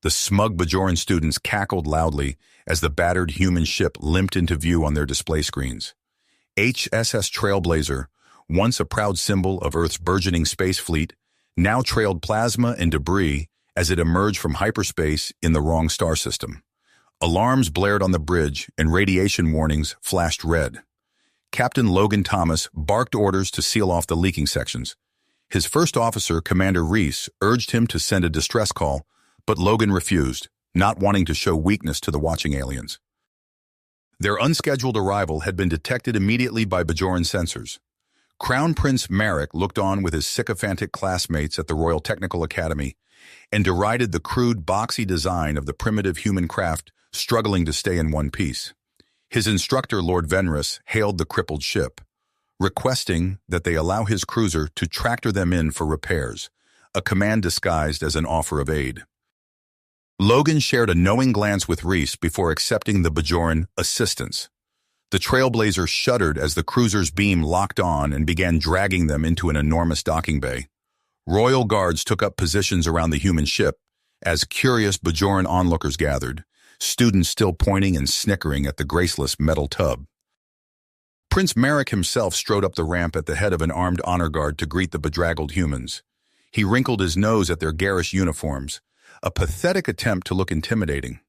The smug Bajoran students cackled loudly as the battered human ship limped into view on their display screens. HSS Trailblazer, once a proud symbol of Earth's burgeoning space fleet, now trailed plasma and debris as it emerged from hyperspace in the wrong star system. Alarms blared on the bridge and radiation warnings flashed red. Captain Logan Thomas barked orders to seal off the leaking sections. His first officer, Commander Reese, urged him to send a distress call, but Logan refused, not wanting to show weakness to the watching aliens. Their unscheduled arrival had been detected immediately by Bajoran sensors. Crown Prince Merrick looked on with his sycophantic classmates at the Royal Technical Academy and derided the crude, boxy design of the primitive human craft struggling to stay in one piece. His instructor, Lord Venrus, hailed the crippled ship, requesting that they allow his cruiser to tractor them in for repairs, a command disguised as an offer of aid. Logan shared a knowing glance with Reese before accepting the Bajoran assistance. The Trailblazer shuddered as the cruiser's beam locked on and began dragging them into an enormous docking bay. Royal guards took up positions around the human ship as curious Bajoran onlookers gathered, students still pointing and snickering at the graceless metal tub. Prince Merrick himself strode up the ramp at the head of an armed honor guard to greet the bedraggled humans. He wrinkled his nose at their garish uniforms, a pathetic attempt to look intimidating.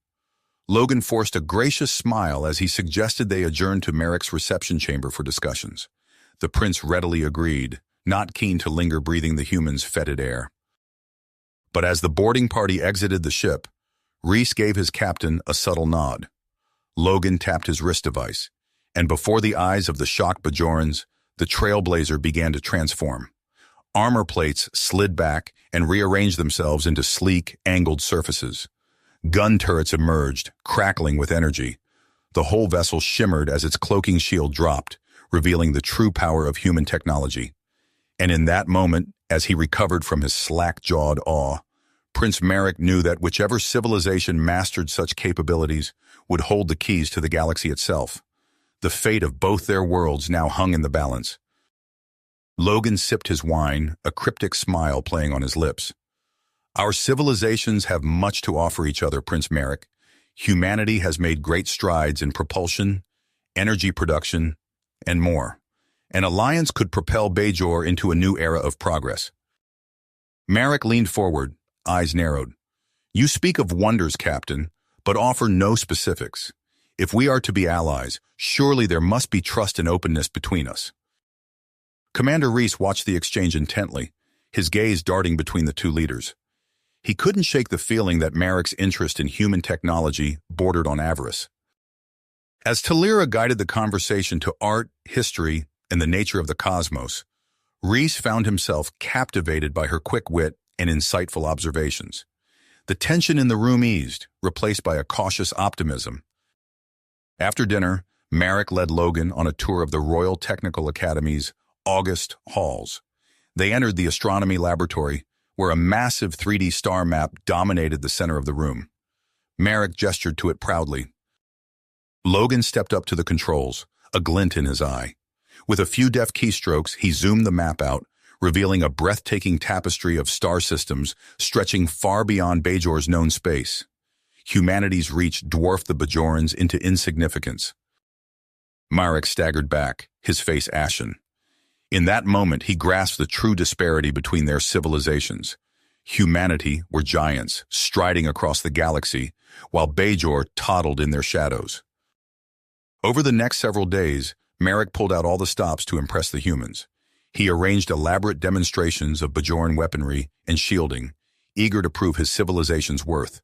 Logan forced a gracious smile as he suggested they adjourn to Merrick's reception chamber for discussions. The prince readily agreed, not keen to linger breathing the humans' fetid air. But as the boarding party exited the ship, Reese gave his captain a subtle nod. Logan tapped his wrist device, and before the eyes of the shocked Bajorans, the Trailblazer began to transform. Armor plates slid back and rearranged themselves into sleek, angled surfaces. Gun turrets emerged, crackling with energy. The whole vessel shimmered as its cloaking shield dropped, revealing the true power of human technology. And in that moment, as he recovered from his slack-jawed awe, Prince Merrick knew that whichever civilization mastered such capabilities would hold the keys to the galaxy itself. The fate of both their worlds now hung in the balance. Logan sipped his wine, a cryptic smile playing on his lips. Our civilizations have much to offer each other, Prince Merrick. Humanity has made great strides in propulsion, energy production, and more. An alliance could propel Bajor into a new era of progress. Merrick leaned forward, eyes narrowed. You speak of wonders, Captain, but offer no specifics. If we are to be allies, surely there must be trust and openness between us. Commander Reese watched the exchange intently, his gaze darting between the two leaders. He couldn't shake the feeling that Merrick's interest in human technology bordered on avarice. As Talira guided the conversation to art, history, and the nature of the cosmos, Reese found himself captivated by her quick wit and insightful observations. The tension in the room eased, replaced by a cautious optimism. After dinner, Merrick led Logan on a tour of the Royal Technical Academy's August halls. They entered the astronomy laboratory, where a massive 3D star map dominated the center of the room. Merrick gestured to it proudly. Logan stepped up to the controls, a glint in his eye. With a few deft keystrokes, he zoomed the map out, revealing a breathtaking tapestry of star systems stretching far beyond Bajor's known space. Humanity's reach dwarfed the Bajorans into insignificance. Merrick staggered back, his face ashen. In that moment, he grasped the true disparity between their civilizations. Humanity were giants, striding across the galaxy, while Bajor toddled in their shadows. Over the next several days, Merrick pulled out all the stops to impress the humans. He arranged elaborate demonstrations of Bajoran weaponry and shielding, eager to prove his civilization's worth.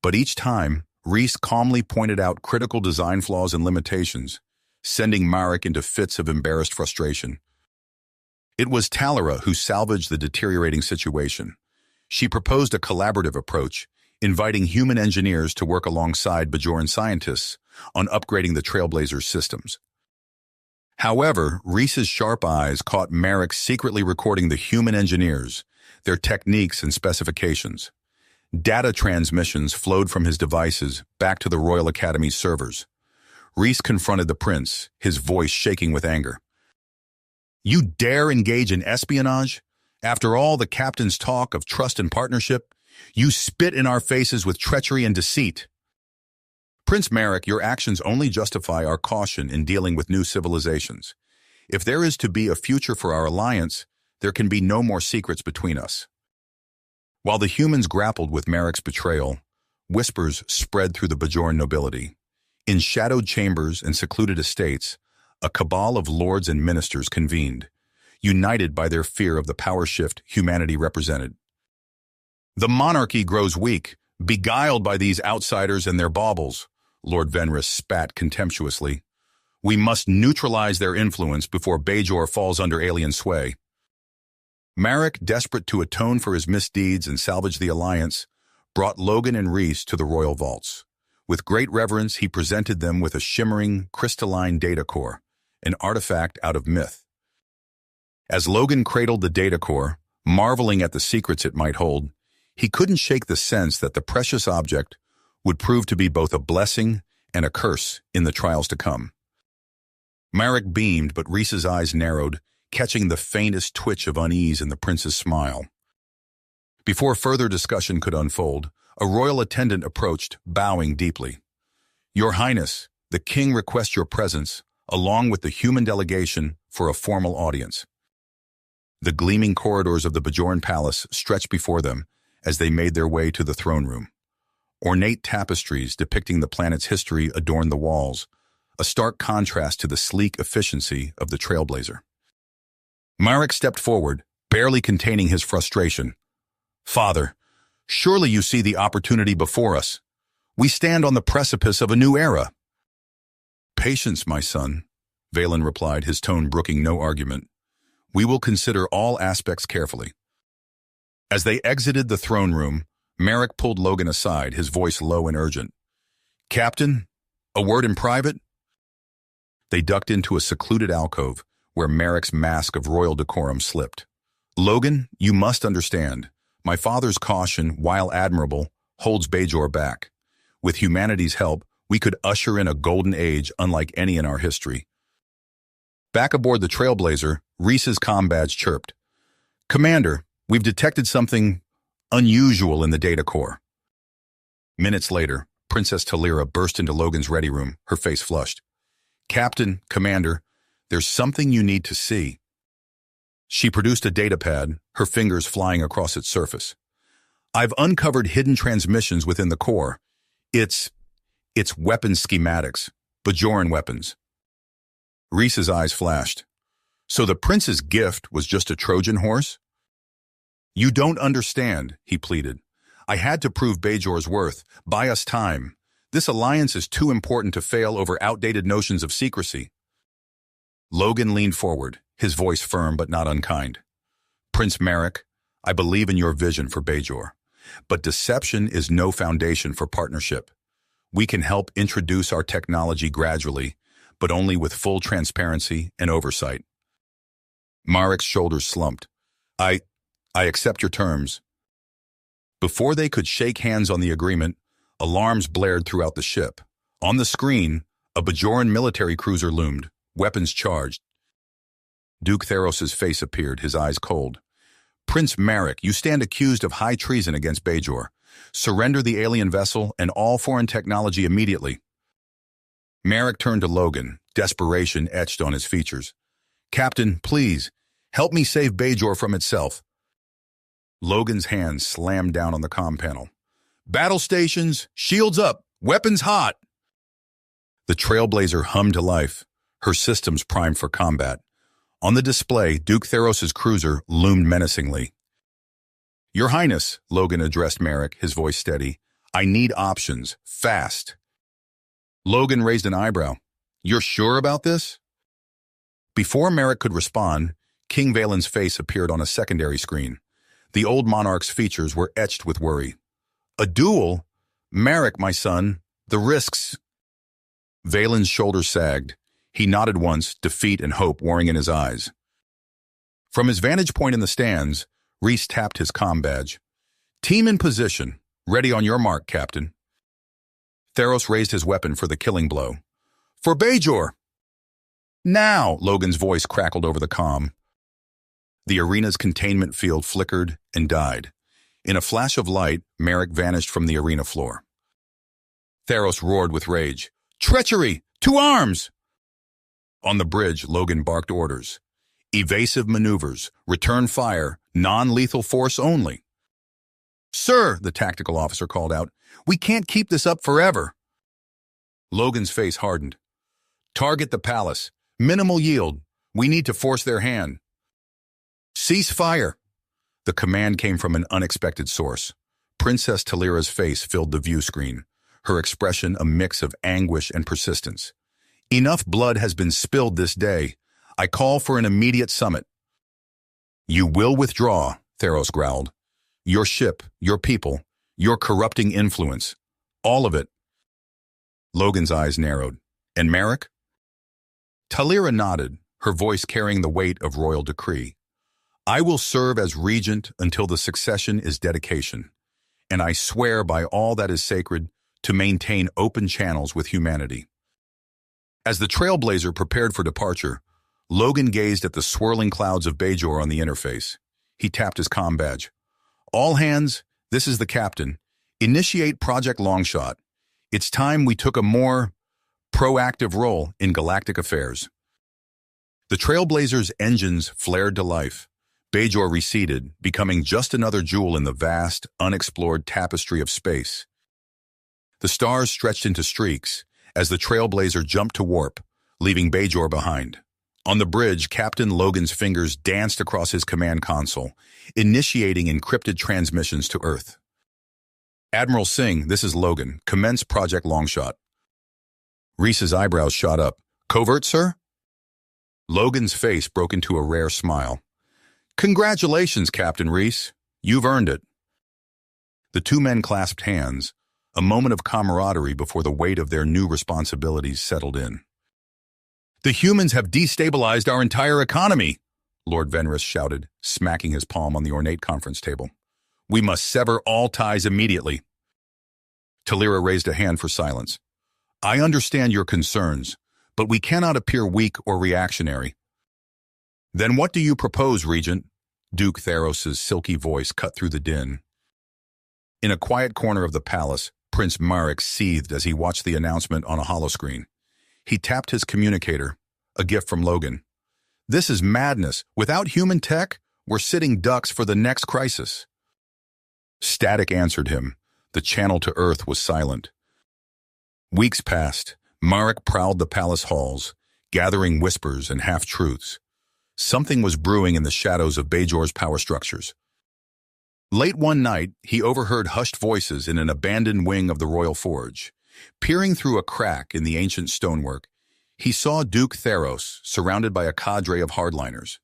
But each time, Reese calmly pointed out critical design flaws and limitations, sending Merrick into fits of embarrassed frustration. It was Talira who salvaged the deteriorating situation. She proposed a collaborative approach, inviting human engineers to work alongside Bajoran scientists on upgrading the Trailblazer's systems. However, Reese's sharp eyes caught Merrick secretly recording the human engineers, their techniques and specifications. Data transmissions flowed from his devices back to the Royal Academy's servers. Reese confronted the prince, his voice shaking with anger. You dare engage in espionage? After all the captain's talk of trust and partnership, You spit in our faces with treachery and deceit. Prince Merrick, your actions only justify our caution in dealing with new civilizations. If there is to be a future for our alliance, there can be no more secrets between us. While the humans grappled with Merrick's betrayal, whispers spread through the Bajoran nobility. In shadowed chambers and secluded estates, a cabal of lords and ministers convened, united by their fear of the power shift humanity represented. The monarchy grows weak, beguiled by these outsiders and their baubles, Lord Venris spat contemptuously. We must neutralize their influence before Bajor falls under alien sway. Merrick, desperate to atone for his misdeeds and salvage the alliance, brought Logan and Rhys to the royal vaults. With great reverence, he presented them with a shimmering, crystalline data core, an artifact out of myth. As Logan cradled the data core, marveling at the secrets it might hold, he couldn't shake the sense that the precious object would prove to be both a blessing and a curse in the trials to come. Merrick beamed, but Rhys's eyes narrowed, catching the faintest twitch of unease in the prince's smile. Before further discussion could unfold, a royal attendant approached, bowing deeply. Your Highness, the king requests your presence, along with the human delegation, for a formal audience. The gleaming corridors of the Bajoran palace stretched before them as they made their way to the throne room. Ornate tapestries depicting the planet's history adorned the walls, a stark contrast to the sleek efficiency of the Trailblazer. Merrick stepped forward, barely containing his frustration. Father, surely you see the opportunity before us. We stand on the precipice of a new era. Patience, my son, Valen replied, his tone brooking no argument. We will consider all aspects carefully. As they exited the throne room, Merrick pulled Logan aside, his voice low and urgent. Captain, a word in private? They ducked into a secluded alcove where Merrick's mask of royal decorum slipped. Logan, you must understand. My father's caution, while admirable, holds Bajor back. With humanity's help, we could usher in a golden age unlike any in our history. Back aboard the Trailblazer, Rhys's comm badge chirped. Commander, we've detected something unusual in the data core. Minutes later, Princess Talira burst into Logan's ready room, her face flushed. Captain, Commander, there's something you need to see. She produced a datapad, her fingers flying across its surface. I've uncovered hidden transmissions within the core. It's weapons schematics, Bajoran weapons. Rhys's eyes flashed. So the prince's gift was just a Trojan horse? You don't understand, he pleaded. I had to prove Bajor's worth. Buy us time. This alliance is too important to fail over outdated notions of secrecy. Logan leaned forward, his voice firm but not unkind. Prince Merrick, I believe in your vision for Bajor, but deception is no foundation for partnership. We can help introduce our technology gradually, but only with full transparency and oversight. Merrick's shoulders slumped. I accept your terms. Before they could shake hands on the agreement, alarms blared throughout the ship. On the screen, a Bajoran military cruiser loomed, weapons charged. Duke Theros's face appeared, his eyes cold. Prince Merrick, you stand accused of high treason against Bajor. Surrender the alien vessel and all foreign technology immediately. Merrick turned to Logan, desperation etched on his features. Captain, please, help me save Bajor from itself. Logan's hands slammed down on the comm panel. Battle stations, shields up, weapons hot. The Trailblazer hummed to life, her systems primed for combat. On the display, Duke Theros's cruiser loomed menacingly. Your Highness, Logan addressed Merrick, his voice steady. I need options, fast. Logan raised an eyebrow. You're sure about this? Before Merrick could respond, King Valen's face appeared on a secondary screen. The old monarch's features were etched with worry. A duel? Merrick, my son, the risks. Valen's shoulders sagged. He nodded once, defeat and hope warring in his eyes. From his vantage point in the stands, Rhys tapped his comm badge. Team in position. Ready on your mark, Captain. Theros raised his weapon for the killing blow. For Bajor! Now! Logan's voice crackled over the comm. The arena's containment field flickered and died. In a flash of light, Merrick vanished from the arena floor. Theros roared with rage. "Treachery! To arms!" On the bridge, Logan barked orders. "Evasive maneuvers, return fire, non-lethal force only." "Sir," the tactical officer called out, "we can't keep this up forever." Logan's face hardened. "Target the palace. Minimal yield. We need to force their hand." "Cease fire." The command came from an unexpected source. Princess Talira's face filled the view screen, her expression a mix of anguish and persistence. "Enough blood has been spilled this day. I call for an immediate summit." "You will withdraw," Theros growled. "Your ship, your people, your corrupting influence. All of it." Logan's eyes narrowed. "And Merrick?" Talira nodded, her voice carrying the weight of royal decree. "I will serve as regent until the succession is dedication, and I swear by all that is sacred to maintain open channels with humanity." As the trailblazer prepared for departure, Logan gazed at the swirling clouds of Bajor on the interface. He tapped his comm badge. "All hands, this is the captain. Initiate Project Longshot. It's time we took a more proactive role in galactic affairs." The trailblazer's engines flared to life. Bajor receded, becoming just another jewel in the vast, unexplored tapestry of space. The stars stretched into streaks as the trailblazer jumped to warp, leaving Bajor behind. On the bridge, Captain Logan's fingers danced across his command console, initiating encrypted transmissions to Earth. "Admiral Singh, this is Logan. Commence Project Longshot." Reese's eyebrows shot up. "Covert, sir?" Logan's face broke into a rare smile. "Congratulations, Captain Reese. You've earned it." The two men clasped hands, a moment of camaraderie before the weight of their new responsibilities settled in. "The humans have destabilized our entire economy," Lord Venris shouted, smacking his palm on the ornate conference table. "We must sever all ties immediately." Talira raised a hand for silence. "I understand your concerns, but we cannot appear weak or reactionary." "Then what do you propose, Regent?" Duke Theros's silky voice cut through the din. In a quiet corner of the palace, Prince Marek seethed as he watched the announcement on a holoscreen. He tapped his communicator, a gift from Logan. "This is madness. Without human tech, we're sitting ducks for the next crisis." Static answered him. The channel to Earth was silent. Weeks passed. Marek prowled the palace halls, gathering whispers and half-truths. Something was brewing in the shadows of Bajor's power structures. Late one night, he overheard hushed voices in an abandoned wing of the Royal Forge. Peering through a crack in the ancient stonework, he saw Duke Theros surrounded by a cadre of hardliners.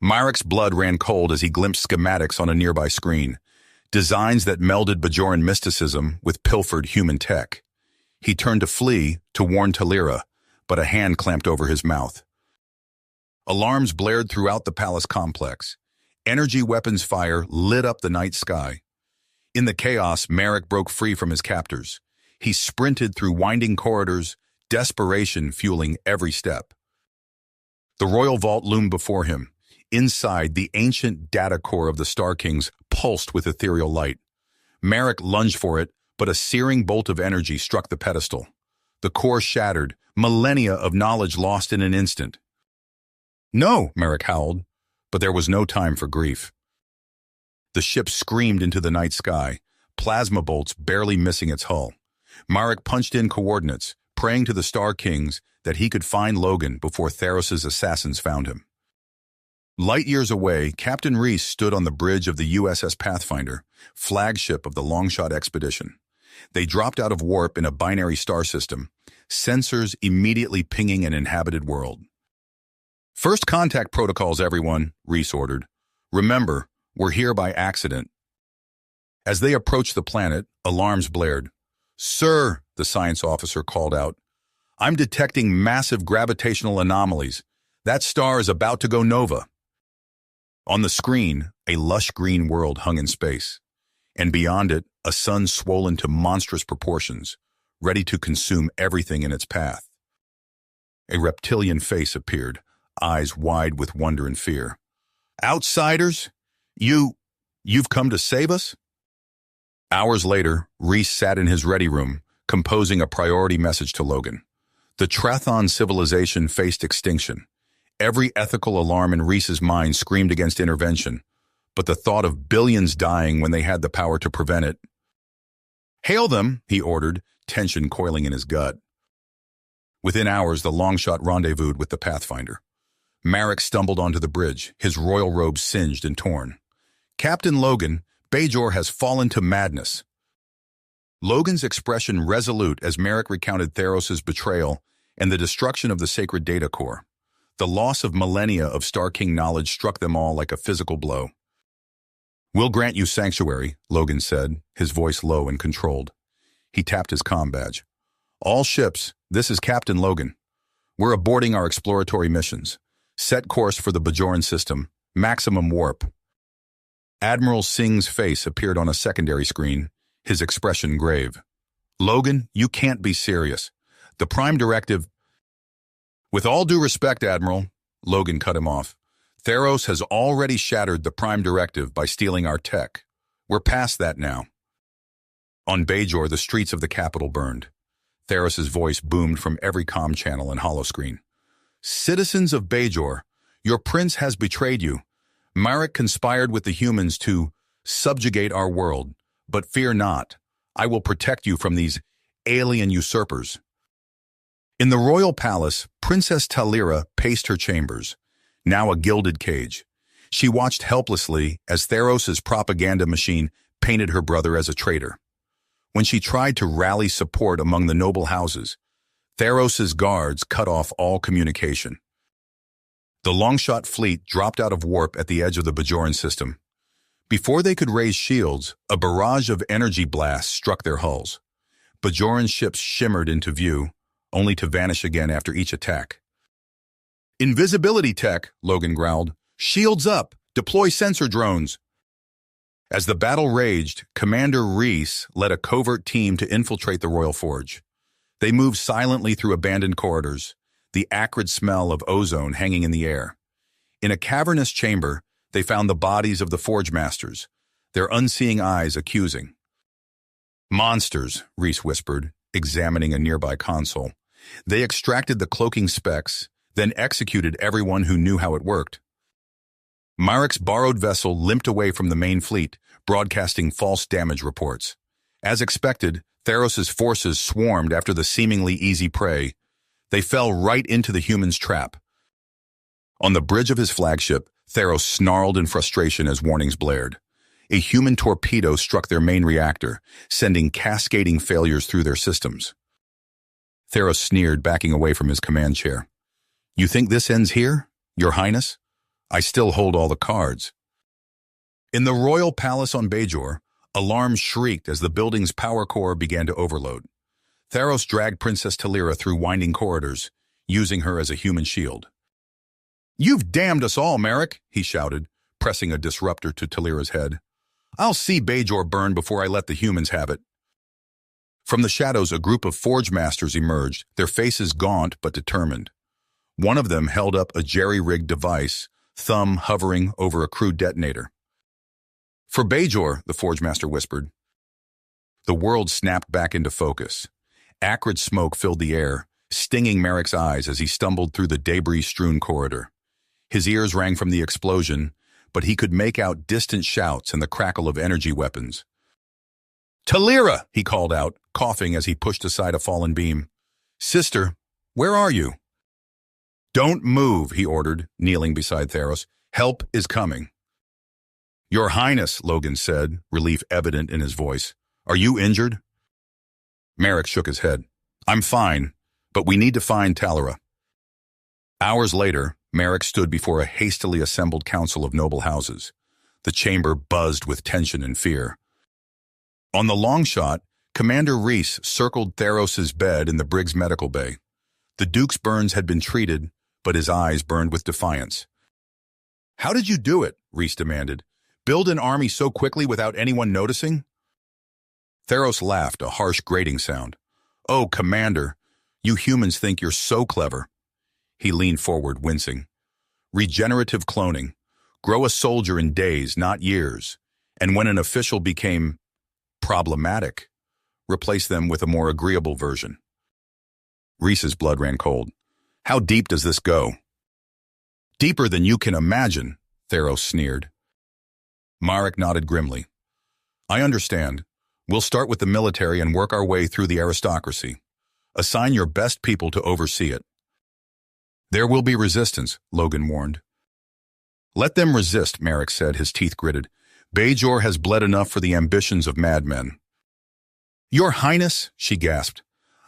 Marek's blood ran cold as he glimpsed schematics on a nearby screen, designs that melded Bajoran mysticism with pilfered human tech. He turned to flee, to warn Talira, but a hand clamped over his mouth. Alarms blared throughout the palace complex. Energy weapons fire lit up the night sky. In the chaos, Marek broke free from his captors. He sprinted through winding corridors, desperation fueling every step. The royal vault loomed before him. Inside, the ancient data core of the Star Kings pulsed with ethereal light. Marek lunged for it, but a searing bolt of energy struck the pedestal. The core shattered, millennia of knowledge lost in an instant. "No," Marek howled, but there was no time for grief. The ship screamed into the night sky, plasma bolts barely missing its hull. Marek punched in coordinates, praying to the Star Kings that he could find Logan before Theros's assassins found him. Light years away, Captain Reese stood on the bridge of the USS Pathfinder, flagship of the Longshot expedition. They dropped out of warp in a binary star system, sensors immediately pinging an inhabited world. "First contact protocols, everyone," Reese ordered. "Remember, we're here by accident." As they approached the planet, alarms blared. "Sir," the science officer called out, "I'm detecting massive gravitational anomalies. That star is about to go nova." On the screen, a lush green world hung in space, and beyond it, a sun swollen to monstrous proportions, ready to consume everything in its path. A reptilian face appeared, eyes wide with wonder and fear. "Outsiders, you..." You've come to save us? Hours later, Reese sat in his ready room, composing a priority message to Logan. The Trathon civilization faced extinction. Every ethical alarm in Reese's mind screamed against intervention, but the thought of billions dying when they had the power to prevent it. Hail them, he ordered, tension coiling in his gut. Within hours, the Longshot rendezvoused with the Pathfinder. Marek stumbled onto the bridge, his royal robe singed and torn. Captain Logan, Bajor has fallen to madness. Logan's expression resolute as Marek recounted Theros' betrayal and the destruction of the sacred data core. The loss of millennia of Star King knowledge struck them all like a physical blow. We'll grant you sanctuary, Logan said, his voice low and controlled. He tapped his comm badge. All ships, this is Captain Logan. We're aborting our exploratory missions. Set course for the Bajoran system. Maximum warp. Admiral Singh's face appeared on a secondary screen, his expression grave. Logan, you can't be serious. The Prime Directive... With all due respect, Admiral, Logan cut him off. Theros has already shattered the Prime Directive by stealing our tech. We're past that now. On Bajor, the streets of the capital burned. Theros' voice boomed from every comm channel and holoscreen. Citizens of Bajor, your prince has betrayed you. Marek conspired with the humans to subjugate our world, but fear not. I will protect you from these alien usurpers. In the royal palace, Princess Talira paced her chambers, now a gilded cage. She watched helplessly as Theros' propaganda machine painted her brother as a traitor. When she tried to rally support among the noble houses, Theros' guards cut off all communication. The Longshot fleet dropped out of warp at the edge of the Bajoran system. Before they could raise shields, a barrage of energy blasts struck their hulls. Bajoran ships shimmered into view, only to vanish again after each attack. Invisibility tech, Logan growled. Shields up! Deploy sensor drones! As the battle raged, Commander Reese led a covert team to infiltrate the Royal Forge. They moved silently through abandoned corridors, the acrid smell of ozone hanging in the air. In a cavernous chamber, they found the bodies of the Forge Masters, their unseeing eyes accusing. Monsters, Reese whispered, examining a nearby console. They extracted the cloaking specs, then executed everyone who knew how it worked. Marek's borrowed vessel limped away from the main fleet, broadcasting false damage reports. As expected, Theros' forces swarmed after the seemingly easy prey. They fell right into the humans' trap. On the bridge of his flagship, Theros snarled in frustration as warnings blared. A human torpedo struck their main reactor, sending cascading failures through their systems. Theros sneered, backing away from his command chair. You think this ends here, Your Highness? I still hold all the cards. In the royal palace on Bajor, alarms shrieked as the building's power core began to overload. Theros dragged Princess Talira through winding corridors, using her as a human shield. You've damned us all, Marek, he shouted, pressing a disruptor to Talira's head. I'll see Bajor burn before I let the humans have it. From the shadows, a group of Forge Masters emerged, their faces gaunt but determined. One of them held up a jerry-rigged device, thumb hovering over a crude detonator. For Bajor, the Forge Master whispered. The world snapped back into focus. Acrid smoke filled the air, stinging Marek's eyes as he stumbled through the debris-strewn corridor. His ears rang from the explosion, but he could make out distant shouts and the crackle of energy weapons. Talira, he called out, coughing as he pushed aside a fallen beam. Sister, where are you? Don't move, he ordered, kneeling beside Theros. Help is coming. Your Highness, Logan said, relief evident in his voice. Are you injured? Marek shook his head. I'm fine, but we need to find Talira. Hours later, Marek stood before a hastily assembled council of noble houses. The chamber buzzed with tension and fear. On the Longshot, Commander Reese circled Theros' bed in the Briggs medical bay. The Duke's burns had been treated, but his eyes burned with defiance. How did you do it? Reese demanded. Build an army so quickly without anyone noticing? Theros laughed, a harsh grating sound. Oh, Commander, you humans think you're so clever. He leaned forward, wincing. Regenerative cloning. Grow a soldier in days, not years. And when an official became problematic, replace them with a more agreeable version. Rhys's blood ran cold. How deep does this go? Deeper than you can imagine, Theros sneered. Marek nodded grimly. I understand. We'll start with the military and work our way through the aristocracy. Assign your best people to oversee it. There will be resistance, Logan warned. Let them resist, Marek said, his teeth gritted. Bajor has bled enough for the ambitions of madmen. Your Highness, she gasped.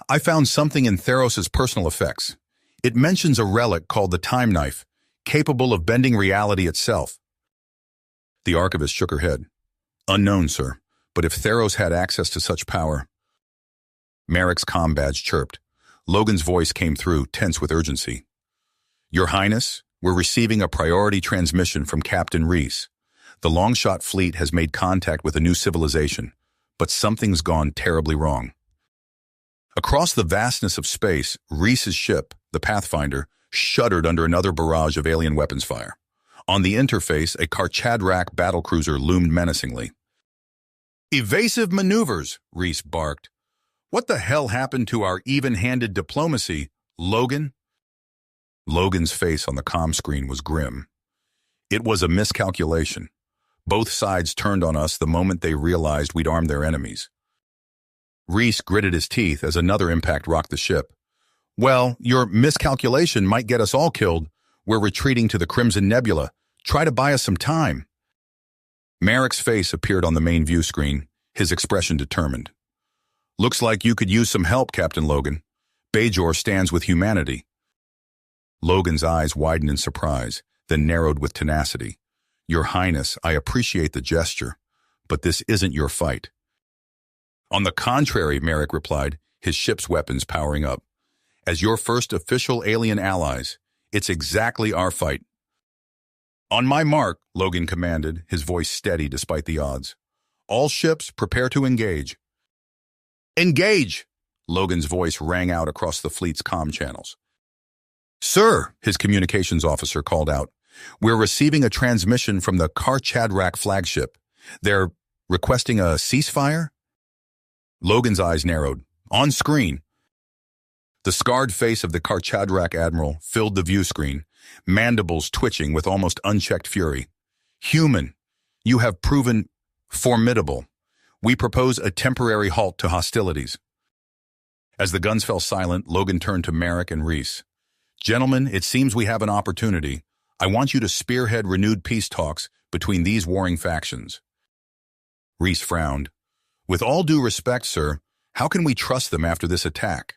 I found something in Theros' personal effects. It mentions a relic called the Time Knife, capable of bending reality itself. The archivist shook her head. Unknown, sir, but if Theros had access to such power... Marek's comm badge chirped. Logan's voice came through, tense with urgency. Your Highness, we're receiving a priority transmission from Captain Rhys. The Longshot fleet has made contact with a new civilization, but something's gone terribly wrong. Across the vastness of space, Rhys's ship, the Pathfinder, shuddered under another barrage of alien weapons fire. On the interface, a Karchadrak battlecruiser loomed menacingly. Evasive maneuvers, Rhys barked. What the hell happened to our even-handed diplomacy, Logan? Logan's face on the comm screen was grim. It was a miscalculation. Both sides turned on us the moment they realized we'd armed their enemies. Rhys gritted his teeth as another impact rocked the ship. Well, your miscalculation might get us all killed. We're retreating to the Crimson Nebula. Try to buy us some time. Marek's face appeared on the main view screen, his expression determined. Looks like you could use some help, Captain Logan. Bajor stands with humanity. Logan's eyes widened in surprise, then narrowed with tenacity. Your Highness, I appreciate the gesture, but this isn't your fight. On the contrary, Marek replied, his ship's weapons powering up. As your first official alien allies, it's exactly our fight. On my mark, Logan commanded, his voice steady despite the odds. All ships, prepare to engage. Engage! Logan's voice rang out across the fleet's comm channels. Sir, his communications officer called out, we're receiving a transmission from the Karchadrak flagship. They're requesting a ceasefire? Logan's eyes narrowed. On screen. The scarred face of the Karchadrak admiral filled the view screen, mandibles twitching with almost unchecked fury. Human, you have proven formidable. We propose a temporary halt to hostilities. As the guns fell silent, Logan turned to Marek and Rhys. Gentlemen, it seems we have an opportunity. I want you to spearhead renewed peace talks between these warring factions. Rhys frowned. With all due respect, sir, how can we trust them after this attack?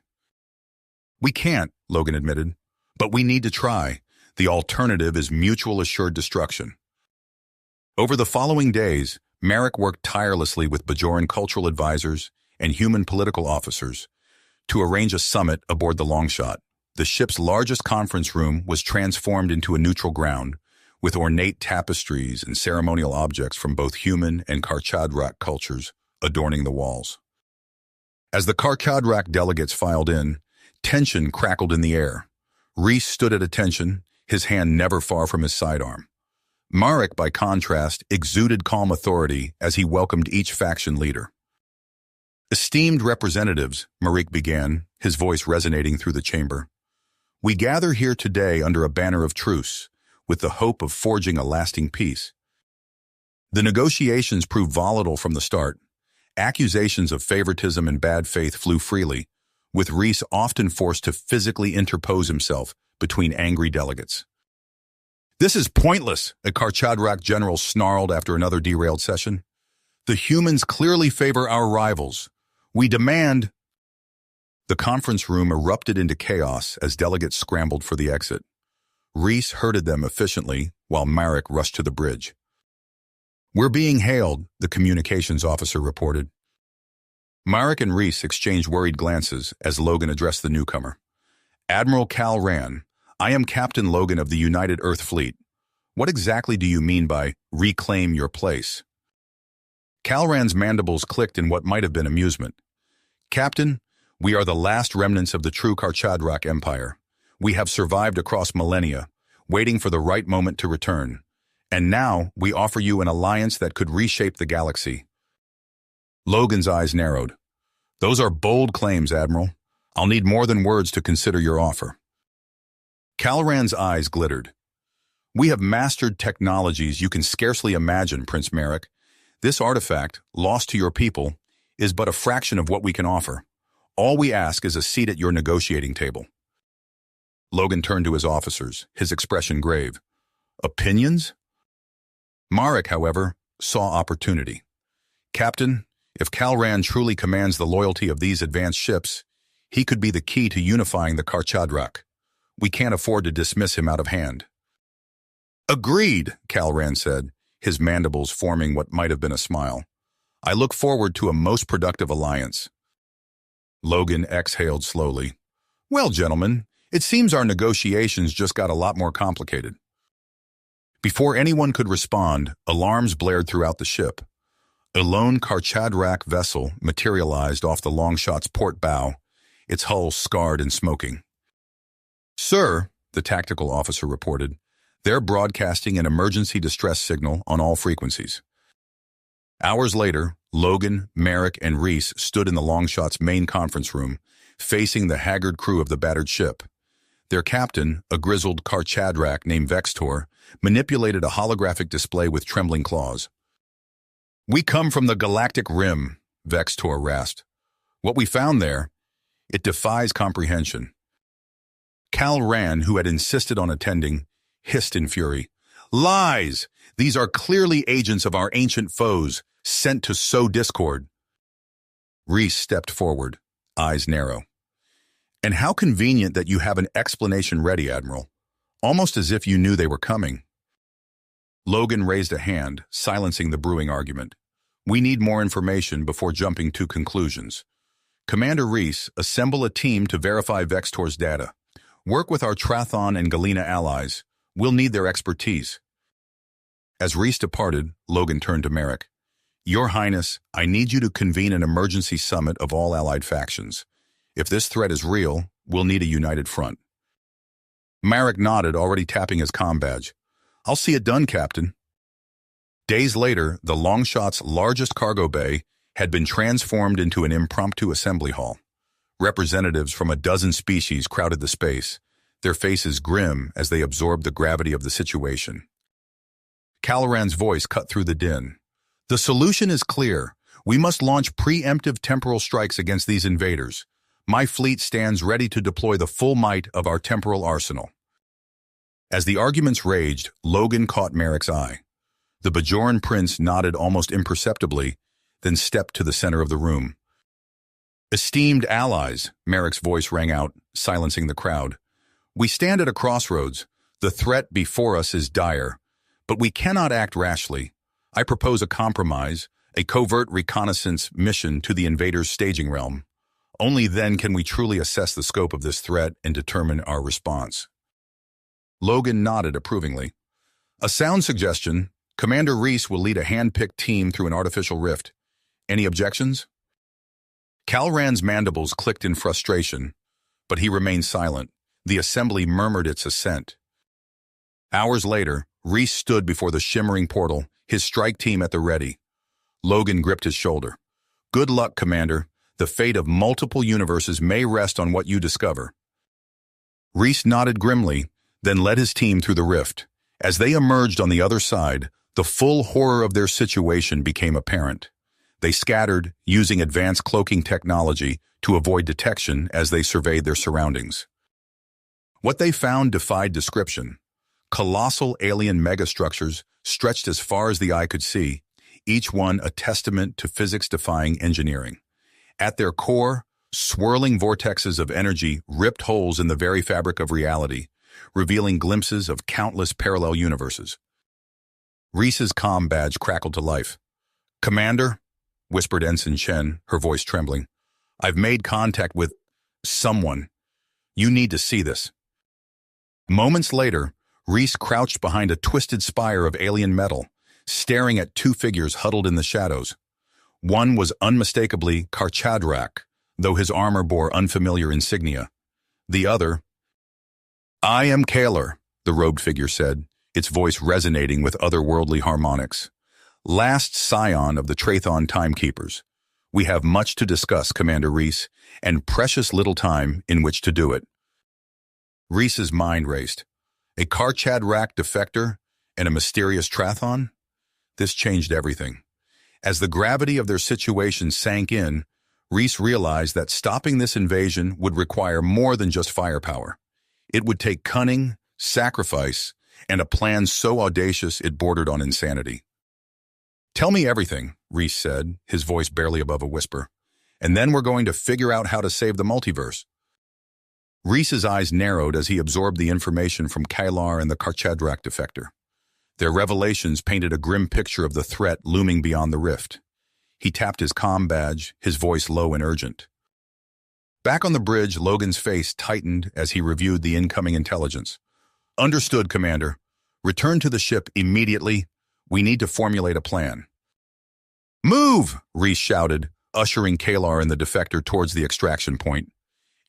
We can't, Logan admitted, but we need to try. The alternative is mutual assured destruction. Over the following days, Marek worked tirelessly with Bajoran cultural advisors and human political officers to arrange a summit aboard the Longshot. The ship's largest conference room was transformed into a neutral ground, with ornate tapestries and ceremonial objects from both human and Karchadrak cultures adorning the walls. As the Karchadrak delegates filed in, tension crackled in the air. Rhys stood at attention, his hand never far from his sidearm. Marek, by contrast, exuded calm authority as he welcomed each faction leader. Esteemed representatives, Marek began, his voice resonating through the chamber. We gather here today under a banner of truce, with the hope of forging a lasting peace. The negotiations proved volatile from the start. Accusations of favoritism and bad faith flew freely, with Rhys often forced to physically interpose himself between angry delegates. This is pointless, a Karchadrak general snarled after another derailed session. The humans clearly favor our rivals. We demand... The conference room erupted into chaos as delegates scrambled for the exit. Rhys herded them efficiently while Marek rushed to the bridge. We're being hailed, the communications officer reported. Marek and Rhys exchanged worried glances as Logan addressed the newcomer. Admiral Cal Ran, I am Captain Logan of the United Earth Fleet. What exactly do you mean by reclaim your place? Cal Ran's mandibles clicked in what might have been amusement. Captain, we are the last remnants of the true Karchadrak Empire. We have survived across millennia, waiting for the right moment to return. And now we offer you an alliance that could reshape the galaxy. Logan's eyes narrowed. Those are bold claims, Admiral. I'll need more than words to consider your offer. Calran's eyes glittered. We have mastered technologies you can scarcely imagine, Prince Merrick. This artifact, lost to your people, is but a fraction of what we can offer. All we ask is a seat at your negotiating table. Logan turned to his officers, his expression grave. Opinions? Marek, however, saw opportunity. Captain, if Calran truly commands the loyalty of these advanced ships, he could be the key to unifying the Karchadrak. We can't afford to dismiss him out of hand. Agreed, Calran said, his mandibles forming what might have been a smile. I look forward to a most productive alliance. Logan exhaled slowly. Well, gentlemen, it seems our negotiations just got a lot more complicated. Before anyone could respond, alarms blared throughout the ship. A lone Karchadrak vessel materialized off the Longshot's port bow, its hull scarred and smoking. Sir, the tactical officer reported, they're broadcasting an emergency distress signal on all frequencies. Hours later, Logan, Merrick, and Reese stood in the Longshot's main conference room, facing the haggard crew of the battered ship. Their captain, a grizzled Karchadrak named Vextor, manipulated a holographic display with trembling claws. We come from the Galactic Rim, Vextor rasped. What we found there, it defies comprehension. Calran, who had insisted on attending, hissed in fury. Lies! These are clearly agents of our ancient foes, sent to sow discord. Reese stepped forward, eyes narrow. And how convenient that you have an explanation ready, Admiral. Almost as if you knew they were coming. Logan raised a hand, silencing the brewing argument. We need more information before jumping to conclusions. Commander Reese, assemble a team to verify Vextor's data. Work with our Trathon and Galena allies. We'll need their expertise. As Reese departed, Logan turned to Merrick. Your Highness, I need you to convene an emergency summit of all allied factions. If this threat is real, we'll need a united front. Merrick nodded, already tapping his comm badge. I'll see it done, Captain. Days later, the Longshot's largest cargo bay had been transformed into an impromptu assembly hall. Representatives from a dozen species crowded the space, their faces grim as they absorbed the gravity of the situation. Calran's voice cut through the din. The solution is clear. We must launch preemptive temporal strikes against these invaders. My fleet stands ready to deploy the full might of our temporal arsenal. As the arguments raged, Logan caught Merrick's eye. The Bajoran prince nodded almost imperceptibly, then stepped to the center of the room. Esteemed allies, Merrick's voice rang out, silencing the crowd. We stand at a crossroads. The threat before us is dire, but we cannot act rashly. I propose a compromise, a covert reconnaissance mission to the invaders' staging realm. Only then can we truly assess the scope of this threat and determine our response. Logan nodded approvingly. A sound suggestion. Commander Reese will lead a hand-picked team through an artificial rift. Any objections? Calran's mandibles clicked in frustration, but he remained silent. The assembly murmured its assent. Hours later, Reese stood before the shimmering portal, his strike team at the ready. Logan gripped his shoulder. Good luck, Commander. The fate of multiple universes may rest on what you discover. Reese nodded grimly, then led his team through the rift. As they emerged on the other side, the full horror of their situation became apparent. They scattered, using advanced cloaking technology to avoid detection as they surveyed their surroundings. What they found defied description. Colossal alien megastructures stretched as far as the eye could see, each one a testament to physics-defying engineering. At their core, swirling vortexes of energy ripped holes in the very fabric of reality, revealing glimpses of countless parallel universes. Reese's comm badge crackled to life. Commander, whispered Ensign Chen, her voice trembling, I've made contact with someone. You need to see this. Moments later, Reese crouched behind a twisted spire of alien metal, staring at two figures huddled in the shadows. One was unmistakably Karchadrak, though his armor bore unfamiliar insignia. The other, I am Kaler, the robed figure said, its voice resonating with otherworldly harmonics. Last scion of the Trathon Timekeepers. We have much to discuss, Commander Reese, and precious little time in which to do it. Reese's mind raced. A Karchadrak defector and a mysterious Trathon? This changed everything. As the gravity of their situation sank in, Reese realized that stopping this invasion would require more than just firepower. It would take cunning, sacrifice, and a plan so audacious it bordered on insanity. "Tell me everything," Reese said, his voice barely above a whisper, "and then we're going to figure out how to save the multiverse." Reese's eyes narrowed as he absorbed the information from Kylar and the Karchadrak defector. Their revelations painted a grim picture of the threat looming beyond the rift. He tapped his comm badge, his voice low and urgent. Back on the bridge, Logan's face tightened as he reviewed the incoming intelligence. "Understood, Commander. Return to the ship immediately. We need to formulate a plan." "Move!" Reese shouted, ushering Kalar and the defector towards the extraction point.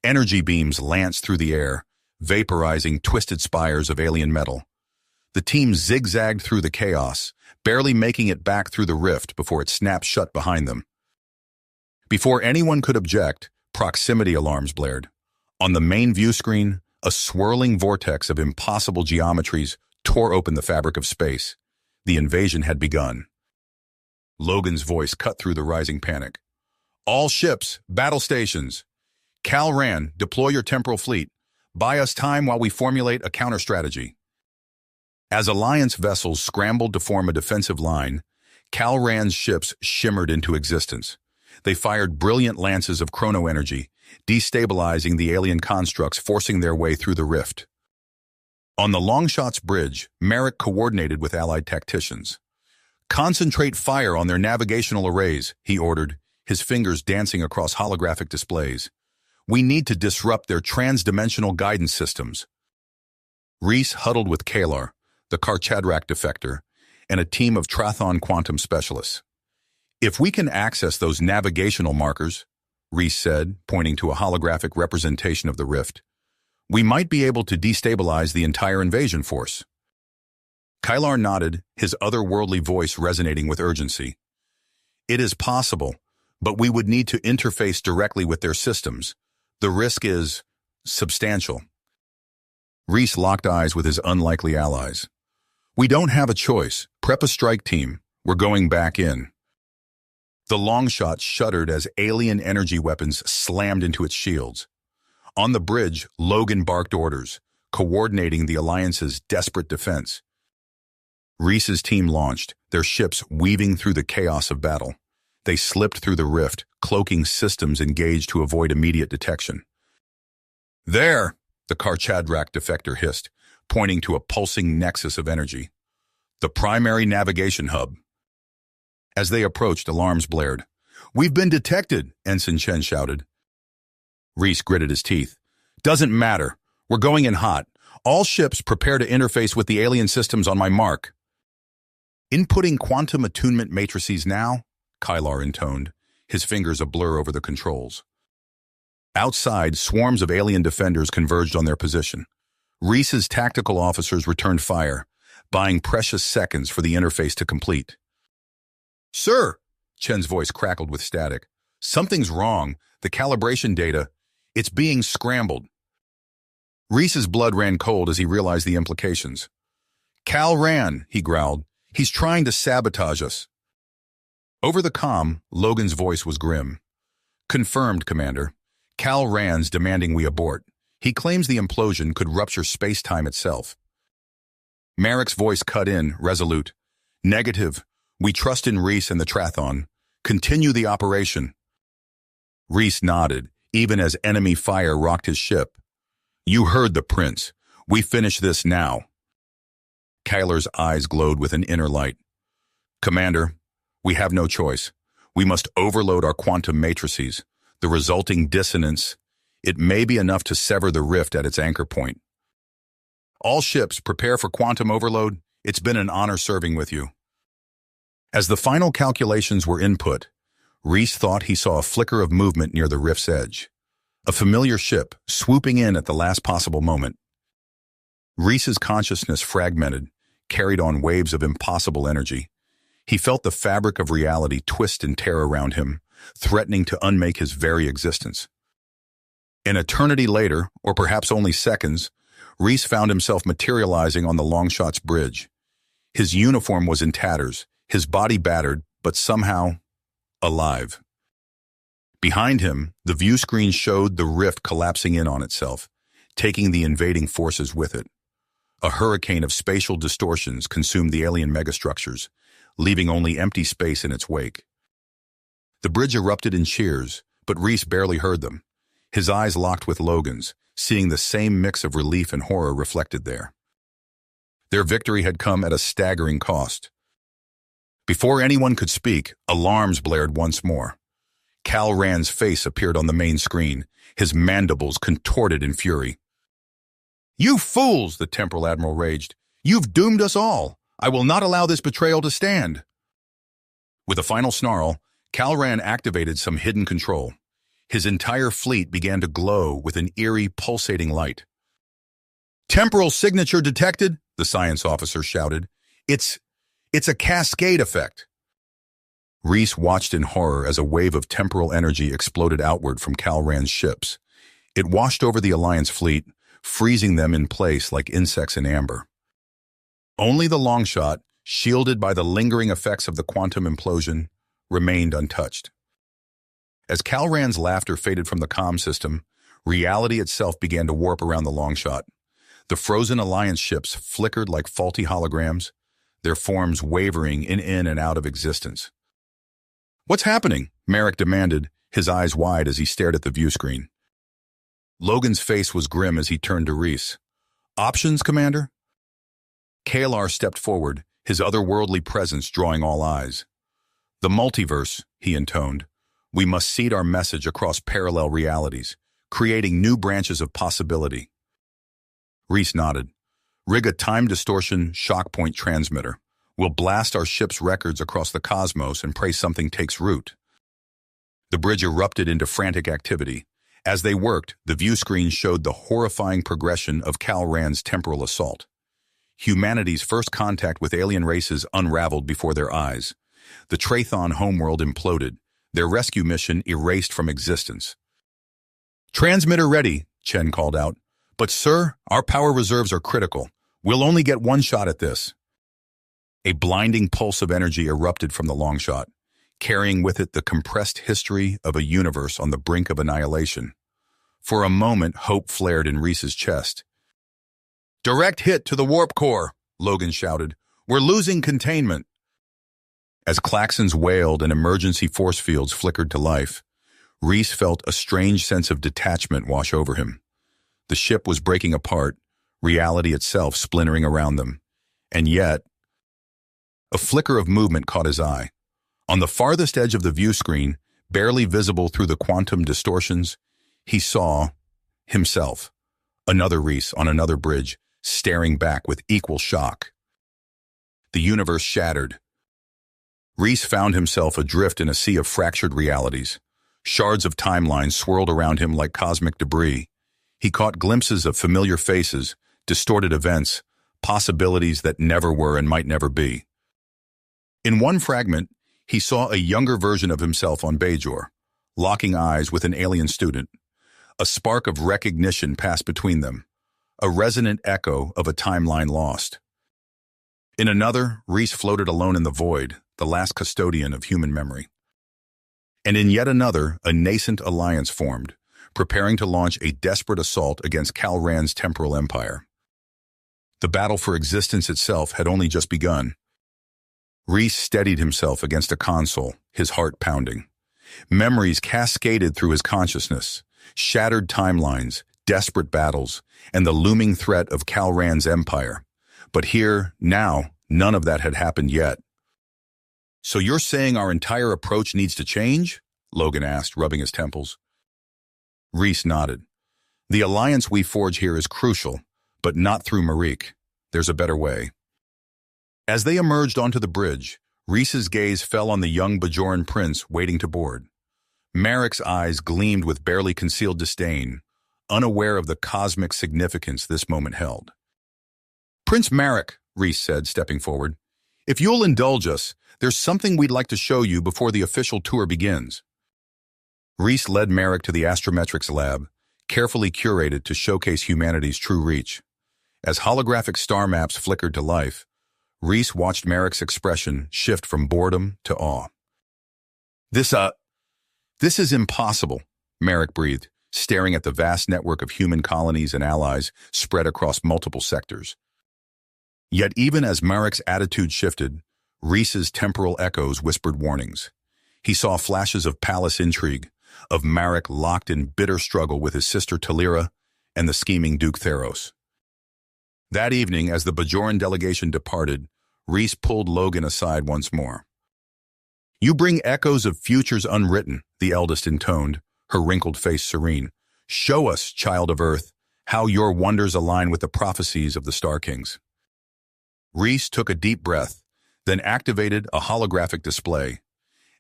Energy beams lanced through the air, vaporizing twisted spires of alien metal. The team zigzagged through the chaos, barely making it back through the rift before it snapped shut behind them. Before anyone could object, proximity alarms blared. On the main view screen, a swirling vortex of impossible geometries tore open the fabric of space. The invasion had begun. Logan's voice cut through the rising panic. "All ships, battle stations. Cal Ran, deploy your temporal fleet. Buy us time while we formulate a counter-strategy." As Alliance vessels scrambled to form a defensive line, Cal Ran's ships shimmered into existence. They fired brilliant lances of chrono-energy, destabilizing the alien constructs forcing their way through the rift. On the Longshots Bridge, Merrick coordinated with Allied tacticians. "Concentrate fire on their navigational arrays," he ordered, his fingers dancing across holographic displays. "We need to disrupt their trans-dimensional guidance systems." Reese huddled with Kalar, the Karchadrak defector, and a team of Trathon quantum specialists. "If we can access those navigational markers," Reese said, pointing to a holographic representation of the rift, "we might be able to destabilize the entire invasion force." Kylar nodded, his otherworldly voice resonating with urgency. "It is possible, but we would need to interface directly with their systems. The risk is substantial." Reese locked eyes with his unlikely allies. "We don't have a choice. Prep a strike team. We're going back in." The Longshot shuddered as alien energy weapons slammed into its shields. On the bridge, Logan barked orders, coordinating the Alliance's desperate defense. Reese's team launched, their ships weaving through the chaos of battle. They slipped through the rift, cloaking systems engaged to avoid immediate detection. "There!" the Karchadrak defector hissed, pointing to a pulsing nexus of energy. "The primary navigation hub." As they approached, alarms blared. "We've been detected," Ensign Chen shouted. Reese gritted his teeth. "Doesn't matter. We're going in hot. All ships prepare to interface with the alien systems on my mark." "Inputting quantum attunement matrices now," Kylar intoned, his fingers a blur over the controls. Outside, swarms of alien defenders converged on their position. Reese's tactical officers returned fire, buying precious seconds for the interface to complete. "Sir," Chen's voice crackled with static. "Something's wrong. The calibration data, it's being scrambled." Reese's blood ran cold as he realized the implications. "Cal Ran," he growled. "He's trying to sabotage us." Over the comm, Logan's voice was grim. "Confirmed, Commander. Cal Ran's demanding we abort. He claims the implosion could rupture space-time itself." Merrick's voice cut in, resolute. "Negative. We trust in Reese and the Trathon. Continue the operation." Reese nodded, even as enemy fire rocked his ship. "You heard the prince. We finish this now." Kylar's eyes glowed with an inner light. "Commander, we have no choice. We must overload our quantum matrices. The resulting dissonance, it may be enough to sever the rift at its anchor point." "All ships, prepare for quantum overload. It's been an honor serving with you." As the final calculations were input, Reese thought he saw a flicker of movement near the rift's edge. A familiar ship, swooping in at the last possible moment. Reese's consciousness fragmented, carried on waves of impossible energy. He felt the fabric of reality twist and tear around him, threatening to unmake his very existence. An eternity later, or perhaps only seconds, Reese found himself materializing on the Longshot's bridge. His uniform was in tatters, his body battered, but somehow alive. Behind him, the view screen showed the rift collapsing in on itself, taking the invading forces with it. A hurricane of spatial distortions consumed the alien megastructures, leaving only empty space in its wake. The bridge erupted in cheers, but Reese barely heard them. His eyes locked with Logan's, seeing the same mix of relief and horror reflected there. Their victory had come at a staggering cost. Before anyone could speak, alarms blared once more. Kal Rand's face appeared on the main screen, his mandibles contorted in fury. "You fools!" the Temporal Admiral raged. "You've doomed us all! I will not allow this betrayal to stand!" With a final snarl, Kal Rand activated some hidden control. His entire fleet began to glow with an eerie, pulsating light. "Temporal signature detected," the science officer shouted. It's a cascade effect." Reese watched in horror as a wave of temporal energy exploded outward from Kal Rand's ships. It washed over the Alliance fleet, freezing them in place like insects in amber. Only the Longshot, shielded by the lingering effects of the quantum implosion, remained untouched. As Kal Rand's laughter faded from the comm system, reality itself began to warp around the Longshot. The frozen Alliance ships flickered like faulty holograms, their forms wavering in and out of existence. "What's happening?" Merrick demanded, his eyes wide as he stared at the view screen. Logan's face was grim as he turned to Reese. "Options, Commander?" Kalar stepped forward, his otherworldly presence drawing all eyes. "The multiverse," he intoned. "We must seed our message across parallel realities, creating new branches of possibility." Reese nodded. "Rig a time distortion shock point transmitter. We'll blast our ship's records across the cosmos and pray something takes root." The bridge erupted into frantic activity. As they worked, the view screen showed the horrifying progression of Kal Rand's temporal assault. Humanity's first contact with alien races unraveled before their eyes. The Trathon homeworld imploded, their rescue mission erased from existence. "Transmitter ready," Chen called out. "But sir, our power reserves are critical. We'll only get one shot at this." A blinding pulse of energy erupted from the Longshot, carrying with it the compressed history of a universe on the brink of annihilation. For a moment, hope flared in Reese's chest. "Direct hit to the warp core," Logan shouted. "We're losing containment." As klaxons wailed and emergency force fields flickered to life, Reese felt a strange sense of detachment wash over him. The ship was breaking apart, reality itself splintering around them. And yet, a flicker of movement caught his eye. On the farthest edge of the view screen, barely visible through the quantum distortions, he saw himself, another Reese on another bridge, staring back with equal shock. The universe shattered. Reese found himself adrift in a sea of fractured realities. Shards of timelines swirled around him like cosmic debris. He caught glimpses of familiar faces, distorted events, possibilities that never were and might never be. In one fragment, he saw a younger version of himself on Bajor, locking eyes with an alien student. A spark of recognition passed between them, a resonant echo of a timeline lost. In another, Reese floated alone in the void, the last custodian of human memory. And in yet another, a nascent alliance formed, preparing to launch a desperate assault against Kal Rand's temporal empire. The battle for existence itself had only just begun. Reese steadied himself against a console, his heart pounding. Memories cascaded through his consciousness, shattered timelines, desperate battles, and the looming threat of Kal Rand's empire. But here, now, none of that had happened yet. "So you're saying our entire approach needs to change?" Logan asked, rubbing his temples. Reese nodded. "The alliance we forge here is crucial, but not through Marique. There's a better way." As they emerged onto the bridge, Reese's gaze fell on the young Bajoran prince waiting to board. Merrick's eyes gleamed with barely concealed disdain, unaware of the cosmic significance this moment held. "Prince Merrick," Reese said, stepping forward. If you'll indulge us, there's something we'd like to show you before the official tour begins. Reese led Merrick to the astrometrics lab, carefully curated to showcase humanity's true reach. As holographic star maps flickered to life, Reese watched Merrick's expression shift from boredom to awe. This is impossible, Merrick breathed, staring at the vast network of human colonies and allies spread across multiple sectors. Yet even as Merrick's attitude shifted, Reese's temporal echoes whispered warnings. He saw flashes of palace intrigue, of Merrick locked in bitter struggle with his sister Talira and the scheming Duke Theros. That evening, as the Bajoran delegation departed, Reese pulled Logan aside once more. You bring echoes of futures unwritten, the eldest intoned, her wrinkled face serene. Show us, child of Earth, how your wonders align with the prophecies of the Star Kings. Reese took a deep breath, then activated a holographic display.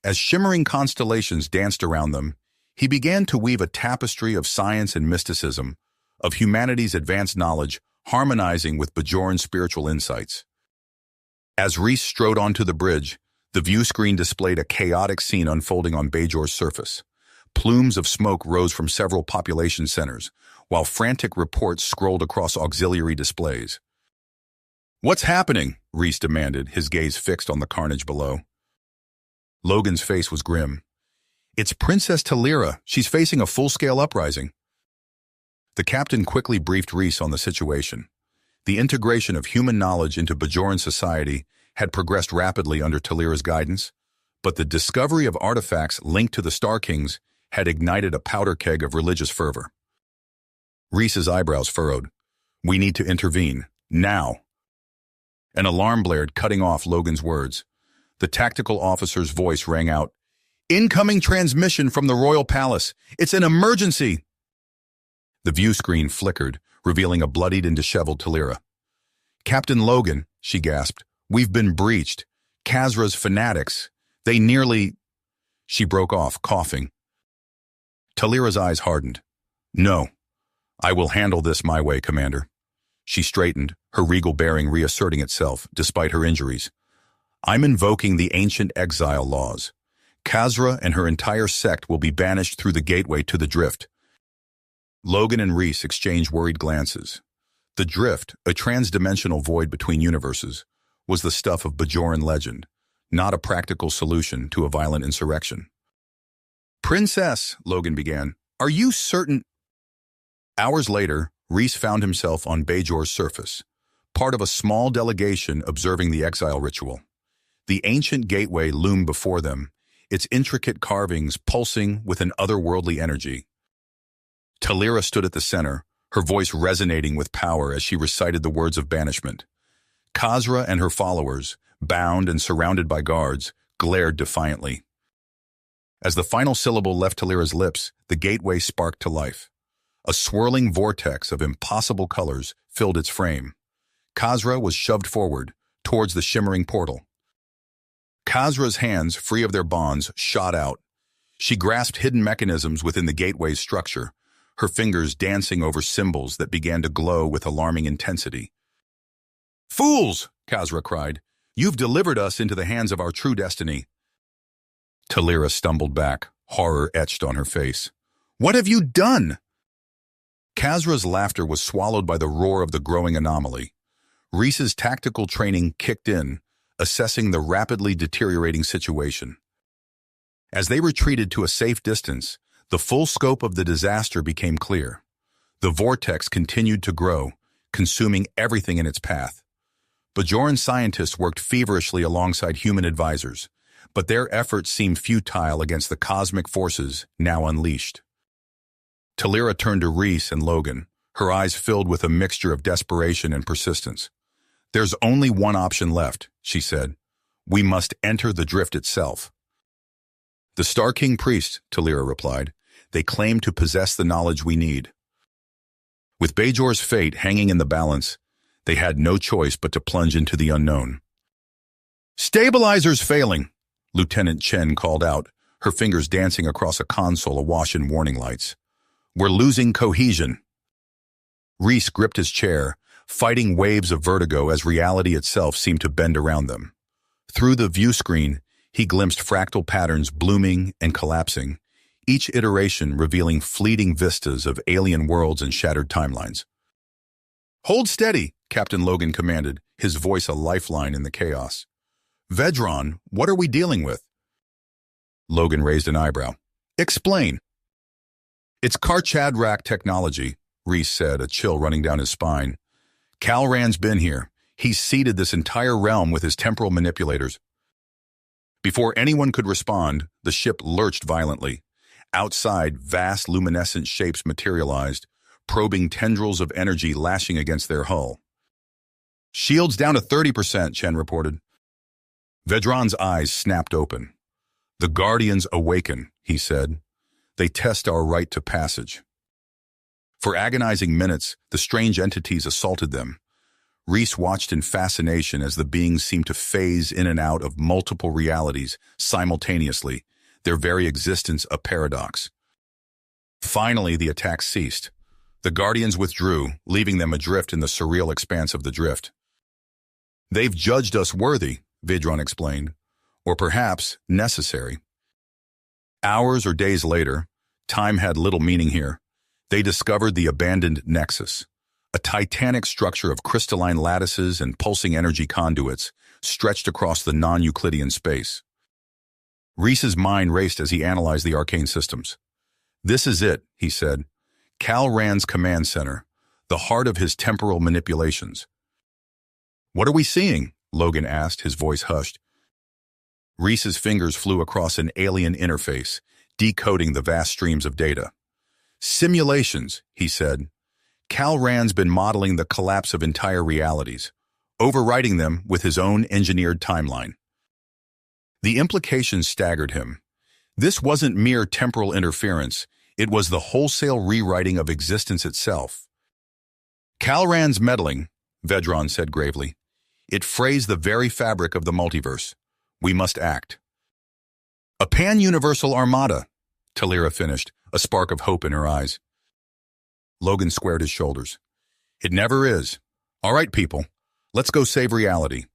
As shimmering constellations danced around them, he began to weave a tapestry of science and mysticism, of humanity's advanced knowledge harmonizing with Bajoran's spiritual insights. As Reese strode onto the bridge, the view screen displayed a chaotic scene unfolding on Bajor's surface. Plumes of smoke rose from several population centers, while frantic reports scrolled across auxiliary displays. What's happening? Reese demanded, his gaze fixed on the carnage below. Logan's face was grim. It's Princess Talira. She's facing a full-scale uprising. The captain quickly briefed Reese on the situation. The integration of human knowledge into Bajoran society had progressed rapidly under Talira's guidance, but the discovery of artifacts linked to the Star Kings had ignited a powder keg of religious fervor. Reese's eyebrows furrowed. We need to intervene. Now. An alarm blared, cutting off Logan's words. The tactical officer's voice rang out. Incoming transmission from the Royal Palace. It's an emergency. The view screen flickered, revealing a bloodied and disheveled Talira. Captain Logan, she gasped, we've been breached. Khazra's fanatics. They nearly... She broke off, coughing. Talira's eyes hardened. No. I will handle this my way, Commander. She straightened, her regal bearing reasserting itself, despite her injuries. I'm invoking the ancient exile laws. Khazra and her entire sect will be banished through the gateway to the Drift. Logan and Reese exchanged worried glances. The Drift, a trans-dimensional void between universes, was the stuff of Bajoran legend, not a practical solution to a violent insurrection. Princess, Logan began, are you certain? Hours later, Reese found himself on Bajor's surface, part of a small delegation observing the exile ritual. The ancient gateway loomed before them, its intricate carvings pulsing with an otherworldly energy. Talira stood at the center, her voice resonating with power as she recited the words of banishment. Khazra and her followers, bound and surrounded by guards, glared defiantly. As the final syllable left Talira's lips, the gateway sparked to life. A swirling vortex of impossible colors filled its frame. Khazra was shoved forward, towards the shimmering portal. Khazra's hands, free of their bonds, shot out. She grasped hidden mechanisms within the gateway's structure, her fingers dancing over symbols that began to glow with alarming intensity. Fools! Khazra cried. You've delivered us into the hands of our true destiny. Talira stumbled back, horror etched on her face. What have you done? Khazra's laughter was swallowed by the roar of the growing anomaly. Reese's tactical training kicked in, assessing the rapidly deteriorating situation. As they retreated to a safe distance, the full scope of the disaster became clear. The vortex continued to grow, consuming everything in its path. Bajoran scientists worked feverishly alongside human advisors, but their efforts seemed futile against the cosmic forces now unleashed. Talira turned to Reese and Logan, her eyes filled with a mixture of desperation and persistence. There's only one option left, she said. We must enter the Drift itself. The Star King priests, Talira replied. They claim to possess the knowledge we need. With Bajor's fate hanging in the balance, they had no choice but to plunge into the unknown. Stabilizers failing, Lieutenant Chen called out, her fingers dancing across a console awash in warning lights. We're losing cohesion. Reese gripped his chair, fighting waves of vertigo as reality itself seemed to bend around them. Through the view screen, he glimpsed fractal patterns blooming and collapsing, each iteration revealing fleeting vistas of alien worlds and shattered timelines. "Hold steady," Captain Logan commanded, his voice a lifeline in the chaos. "Vedran, what are we dealing with?" Logan raised an eyebrow. "Explain." "It's Karchadrak technology," Reese said, a chill running down his spine. "Kalran's been here. He's seeded this entire realm with his temporal manipulators." Before anyone could respond, the ship lurched violently. Outside, vast luminescent shapes materialized, probing tendrils of energy lashing against their hull. "Shields down to 30%, Chen reported. Vedran's eyes snapped open. "The Guardians awaken," he said. "They test our right to passage." For agonizing minutes, the strange entities assaulted them. Reese watched in fascination as the beings seemed to phase in and out of multiple realities simultaneously, their very existence a paradox. Finally, the attack ceased. The Guardians withdrew, leaving them adrift in the surreal expanse of the drift. "They've judged us worthy," Vedran explained, "or perhaps necessary." Hours or days later, time had little meaning here. They discovered the abandoned Nexus, a titanic structure of crystalline lattices and pulsing energy conduits stretched across the non-Euclidean space. Reese's mind raced as he analyzed the arcane systems. "This is it," he said. "Kalran's command center, the heart of his temporal manipulations." "What are we seeing?" Logan asked, his voice hushed. Reese's fingers flew across an alien interface, decoding the vast streams of data. "Simulations," he said. "Kalran's been modeling the collapse of entire realities, overwriting them with his own engineered timeline." The implications staggered him. This wasn't mere temporal interference, it was the wholesale rewriting of existence itself. "Kalran's meddling," Vedran said gravely. "It frays the very fabric of the multiverse. We must act." "A pan-universal armada," Talira finished, a spark of hope in her eyes. Logan squared his shoulders. "It never is. All right, people, let's go save reality."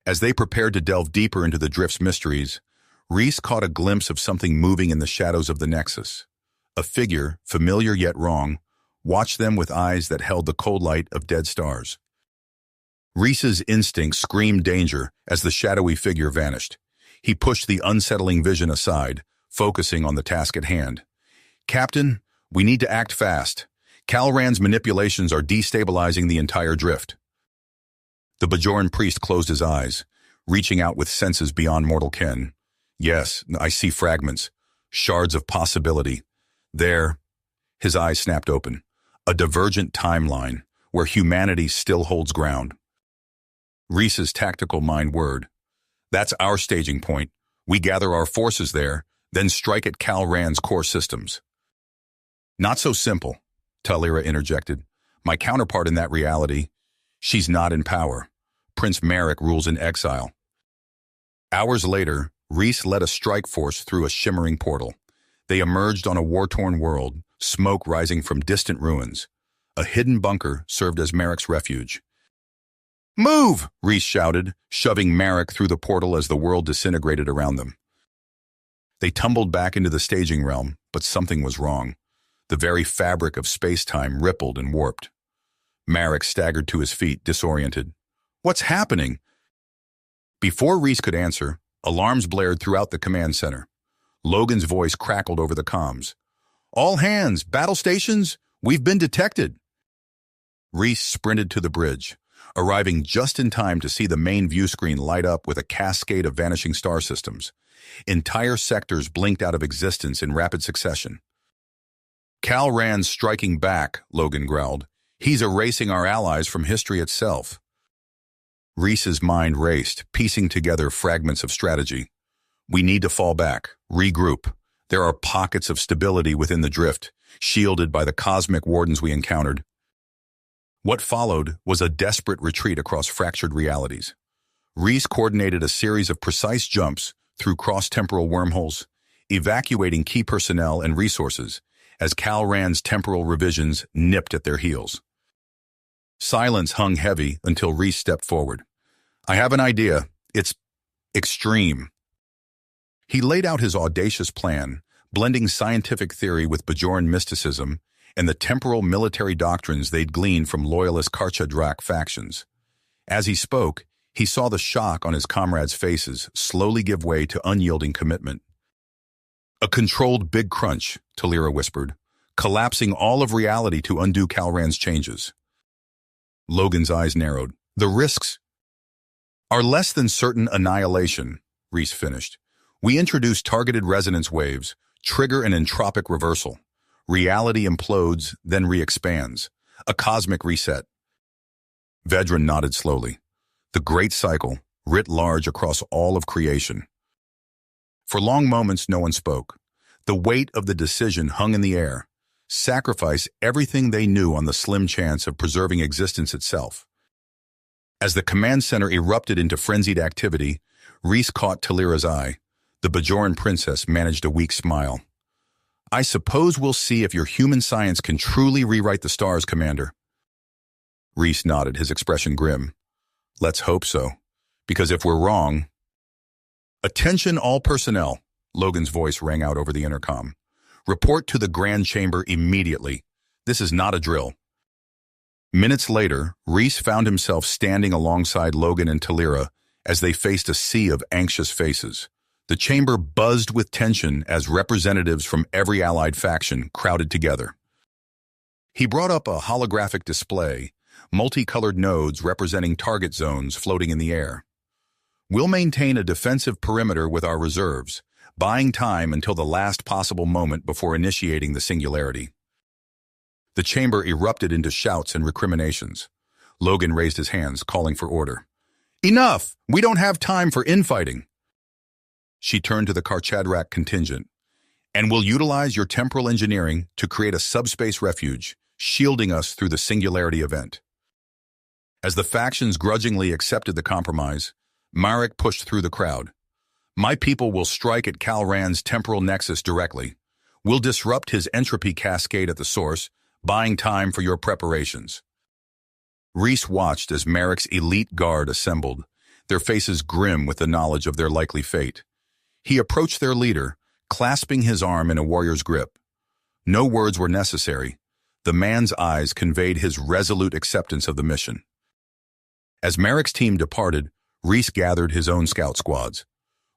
As they prepared to delve deeper into the drift's mysteries, Reese caught a glimpse of something moving in the shadows of the Nexus. A figure, familiar yet wrong, watched them with eyes that held the cold light of dead stars. Reese's instinct screamed danger as the shadowy figure vanished. He pushed the unsettling vision aside, focusing on the task at hand. "Captain, we need to act fast. Kalran's manipulations are destabilizing the entire drift." The Bajoran priest closed his eyes, reaching out with senses beyond mortal ken. "Yes, I see fragments, shards of possibility. There," his eyes snapped open, "a divergent timeline where humanity still holds ground." Reese's tactical mind whirred. "That's our staging point. We gather our forces there, then strike at Kalran's core systems." "Not so simple," Talira interjected. "My counterpart in that reality, she's not in power. Prince Merrick rules in exile." Hours later, Reese led a strike force through a shimmering portal. They emerged on a war-torn world, smoke rising from distant ruins. A hidden bunker served as Merrick's refuge. "Move!" Reese shouted, shoving Merrick through the portal as the world disintegrated around them. They tumbled back into the staging realm, but something was wrong. The very fabric of space-time rippled and warped. Merrick staggered to his feet, disoriented. "What's happening?" Before Reese could answer, alarms blared throughout the command center. Logan's voice crackled over the comms. "All hands, battle stations, we've been detected." Reese sprinted to the bridge, arriving just in time to see the main view screen light up with a cascade of vanishing star systems. Entire sectors blinked out of existence in rapid succession. "Kalran's striking back," Logan growled. "He's erasing our allies from history itself." Reese's mind raced, piecing together fragments of strategy. "We need to fall back, regroup. There are pockets of stability within the drift, shielded by the cosmic wardens we encountered." What followed was a desperate retreat across fractured realities. Reese coordinated a series of precise jumps through cross-temporal wormholes, evacuating key personnel and resources as Kalran's temporal revisions nipped at their heels. Silence hung heavy until Reese stepped forward. I have an idea. It's extreme. He laid out his audacious plan, blending scientific theory with Bajoran mysticism and the temporal military doctrines they'd gleaned from loyalist Karchadrak factions. As he spoke, he saw the shock on his comrades' faces slowly give way to unyielding commitment. A controlled big crunch, Talira whispered, collapsing all of reality to undo Calran's changes. Logan's eyes narrowed. The risks are less than certain annihilation, Reese finished. We introduce targeted resonance waves, trigger an entropic reversal. Reality implodes, then re-expands. A cosmic reset. Vedran nodded slowly. The great cycle, writ large across all of creation. For long moments, no one spoke. The weight of the decision hung in the air. Sacrifice everything they knew on the slim chance of preserving existence itself. As the command center erupted into frenzied activity, Reese caught Talira's eye. The Bajoran princess managed a weak smile. I suppose we'll see if your human science can truly rewrite the stars, Commander. Reese nodded, his expression grim. Let's hope so, because if we're wrong... Attention all personnel, Logan's voice rang out over the intercom. Report to the Grand Chamber immediately. This is not a drill. Minutes later, Reese found himself standing alongside Logan and Talira as they faced a sea of anxious faces. The chamber buzzed with tension as representatives from every allied faction crowded together. He brought up a holographic display, multicolored nodes representing target zones floating in the air. We'll maintain a defensive perimeter with our reserves, buying time until the last possible moment before initiating the singularity. The chamber erupted into shouts and recriminations. Logan raised his hands, calling for order. Enough! We don't have time for infighting. She turned to the Karchadrak contingent. And we'll utilize your temporal engineering to create a subspace refuge, shielding us through the singularity event. As the factions grudgingly accepted the compromise, Marek pushed through the crowd. My people will strike at Calran's temporal nexus directly. We'll disrupt his entropy cascade at the source, buying time for your preparations. Reese watched as Marek's elite guard assembled, their faces grim with the knowledge of their likely fate. He approached their leader, clasping his arm in a warrior's grip. No words were necessary. The man's eyes conveyed his resolute acceptance of the mission. As Marek's team departed, Reese gathered his own scout squads.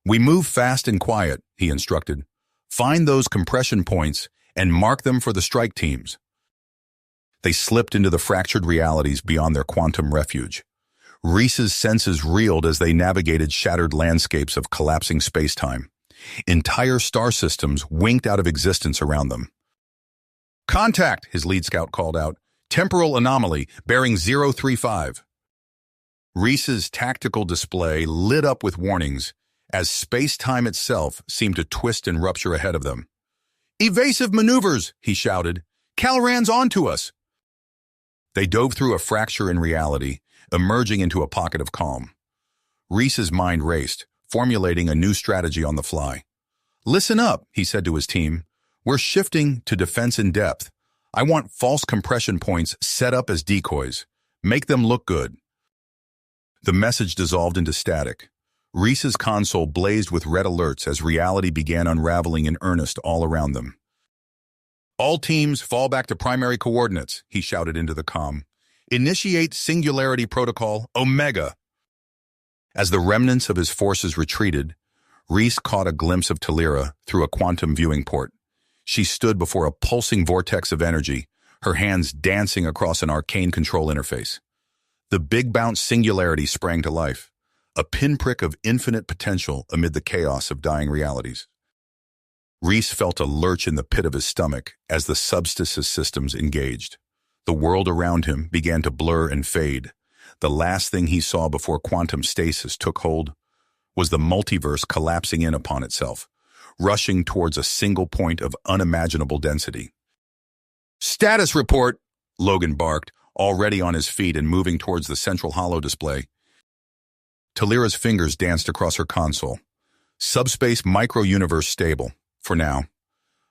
We move fast and quiet, he instructed. Find those compression points and mark them for the strike teams. They slipped into the fractured realities beyond their quantum refuge. Reese's senses reeled as they navigated shattered landscapes of collapsing space-time. Entire star systems winked out of existence around them. Contact, his lead scout called out. Temporal anomaly, bearing 035. Reese's tactical display lit up with warnings as space-time itself seemed to twist and rupture ahead of them. Evasive maneuvers, he shouted. Calran's onto us. They dove through a fracture in reality, emerging into a pocket of calm. Reese's mind raced, formulating a new strategy on the fly. Listen up, he said to his team. We're shifting to defense in depth. I want false compression points set up as decoys. Make them look good. The message dissolved into static. Reese's console blazed with red alerts as reality began unraveling in earnest all around them. All teams fall back to primary coordinates, he shouted into the comm. Initiate Singularity Protocol Omega. As the remnants of his forces retreated, Reese caught a glimpse of Talira through a quantum viewing port. She stood before a pulsing vortex of energy, her hands dancing across an arcane control interface. The big bounce singularity sprang to life, a pinprick of infinite potential amid the chaos of dying realities. Reese felt a lurch in the pit of his stomach as the subspace systems engaged. The world around him began to blur and fade. The last thing he saw before quantum stasis took hold was the multiverse collapsing in upon itself, rushing towards a single point of unimaginable density. Status report, Logan barked, already on his feet and moving towards the central holo display. Talira's fingers danced across her console. Subspace micro-universe stable, for now,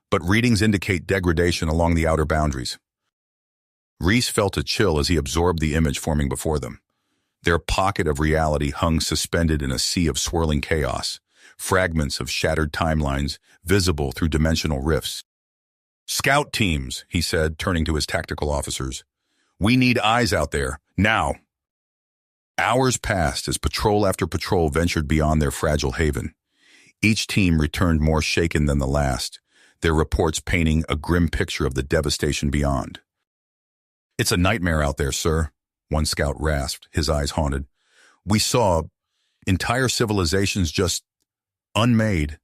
but readings indicate degradation along the outer boundaries. Reese felt a chill as he absorbed the image forming before them. Their pocket of reality hung suspended in a sea of swirling chaos, fragments of shattered timelines visible through dimensional rifts. "Scout teams," he said, turning to his tactical officers. "We need eyes out there, now." Hours passed as patrol after patrol ventured beyond their fragile haven. Each team returned more shaken than the last, their reports painting a grim picture of the devastation beyond. "It's a nightmare out there, sir," one scout rasped, his eyes haunted. "We saw entire civilizations just unmade,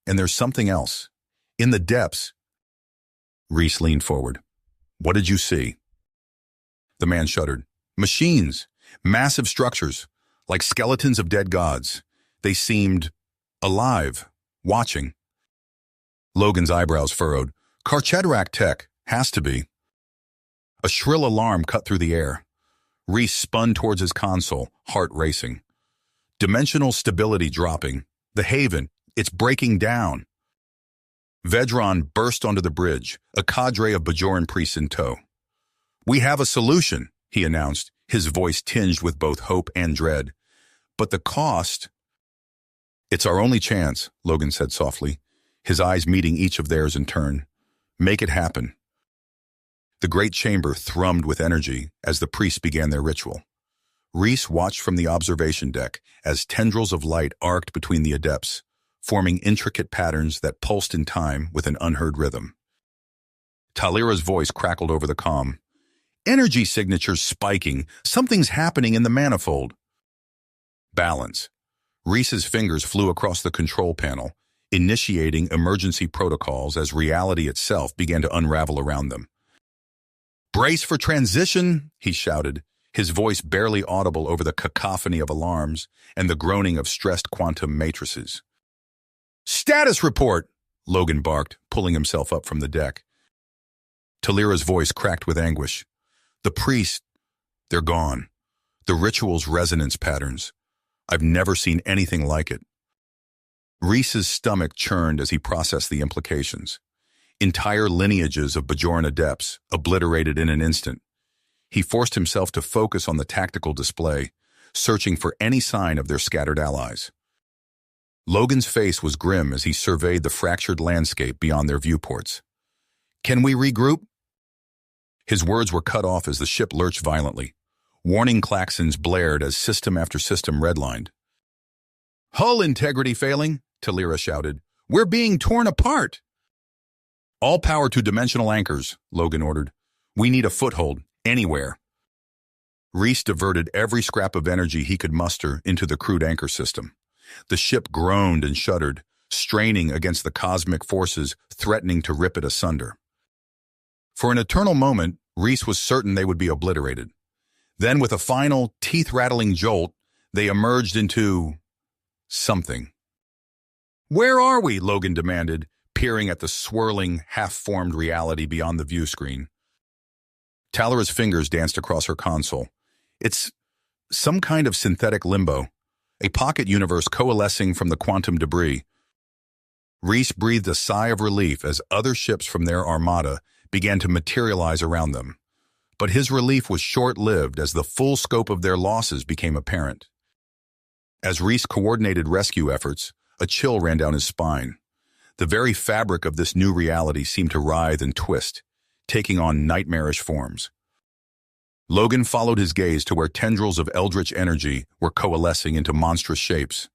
and there's something else. In the depths." Reese leaned forward. "What did you see?" The man shuddered. "Machines, massive structures, like skeletons of dead gods. They seemed alive, watching." Logan's eyebrows furrowed. "Carcharodrak tech, has to be." A shrill alarm cut through the air. Reese spun towards his console, heart racing. Dimensional stability dropping. The haven, it's breaking down. Vedran burst onto the bridge, a cadre of Bajoran priests in tow. "We have a solution," he announced, his voice tinged with both hope and dread. "But the cost—" "It's our only chance," Logan said softly, his eyes meeting each of theirs in turn. "Make it happen." The great chamber thrummed with energy as the priests began their ritual. Reese watched from the observation deck as tendrils of light arced between the adepts, forming intricate patterns that pulsed in time with an unheard rhythm. Talira's voice crackled over the comm. "Energy signatures spiking. Something's happening in the manifold." "Balance." Reese's fingers flew across the control panel, initiating emergency protocols as reality itself began to unravel around them. "Brace for transition," he shouted, his voice barely audible over the cacophony of alarms and the groaning of stressed quantum matrices. "Status report," Logan barked, pulling himself up from the deck. Talira's voice cracked with anguish. "The priests, they're gone. The ritual's resonance patterns. I've never seen anything like it." Reese's stomach churned as he processed the implications. Entire lineages of Bajoran adepts, obliterated in an instant. He forced himself to focus on the tactical display, searching for any sign of their scattered allies. Logan's face was grim as he surveyed the fractured landscape beyond their viewports. "Can we regroup?" His words were cut off as the ship lurched violently. Warning klaxons blared as system after system redlined. "Hull integrity failing," Talira shouted. "We're being torn apart." "All power to dimensional anchors," Logan ordered. "We need a foothold, anywhere." Reese diverted every scrap of energy he could muster into the crude anchor system. The ship groaned and shuddered, straining against the cosmic forces threatening to rip it asunder. For an eternal moment, Reese was certain they would be obliterated. Then, with a final, teeth-rattling jolt, they emerged into something. "Where are we?" Logan demanded, peering at the swirling, half-formed reality beyond the view screen. Talira's fingers danced across her console. "It's some kind of synthetic limbo, a pocket universe coalescing from the quantum debris." Reese breathed a sigh of relief as other ships from their armada began to materialize around them. But his relief was short-lived as the full scope of their losses became apparent. As Reese coordinated rescue efforts, a chill ran down his spine. The very fabric of this new reality seemed to writhe and twist, taking on nightmarish forms. Logan followed his gaze to where tendrils of eldritch energy were coalescing into monstrous shapes.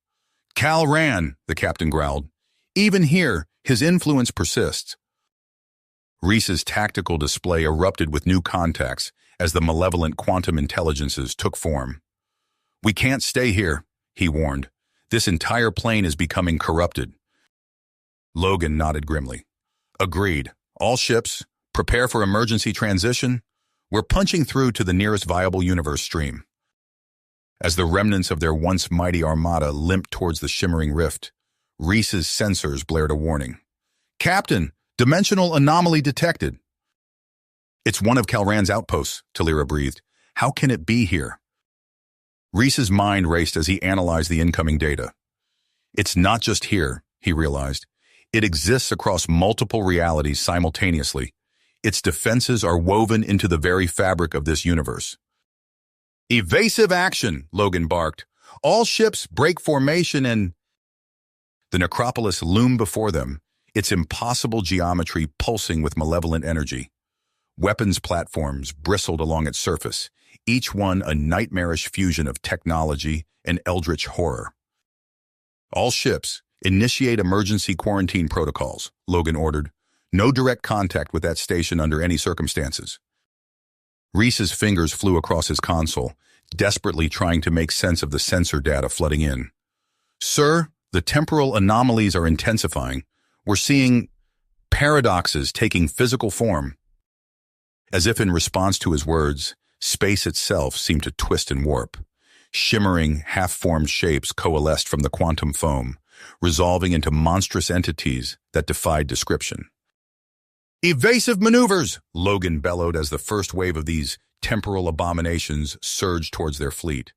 "Cal Ran," the captain growled. "Even here, his influence persists." Reese's tactical display erupted with new contacts as the malevolent quantum intelligences took form. "We can't stay here," he warned. "This entire plane is becoming corrupted." Logan nodded grimly. "Agreed. All ships, prepare for emergency transition. We're punching through to the nearest viable universe stream." As the remnants of their once mighty armada limped towards the shimmering rift, Reese's sensors blared a warning. "Captain, dimensional anomaly detected." "It's one of Calran's outposts," Talira breathed. "How can it be here?" Reese's mind raced as he analyzed the incoming data. "It's not just here," he realized. "It exists across multiple realities simultaneously. Its defenses are woven into the very fabric of this universe. "Evasive action," Logan barked. "All ships break formation and—" The necropolis loomed before them, its impossible geometry pulsing with malevolent energy. Weapons platforms bristled along its surface, each one a nightmarish fusion of technology and eldritch horror. "All ships, initiate emergency quarantine protocols," Logan ordered. "No direct contact with that station under any circumstances." Reese's fingers flew across his console, desperately trying to make sense of the sensor data flooding in. "Sir, the temporal anomalies are intensifying. We're seeing paradoxes taking physical form." As if in response to his words, space itself seemed to twist and warp. Shimmering, half-formed shapes coalesced from the quantum foam, resolving into monstrous entities that defied description. "Evasive maneuvers!" Logan bellowed as the first wave of these temporal abominations surged towards their fleet.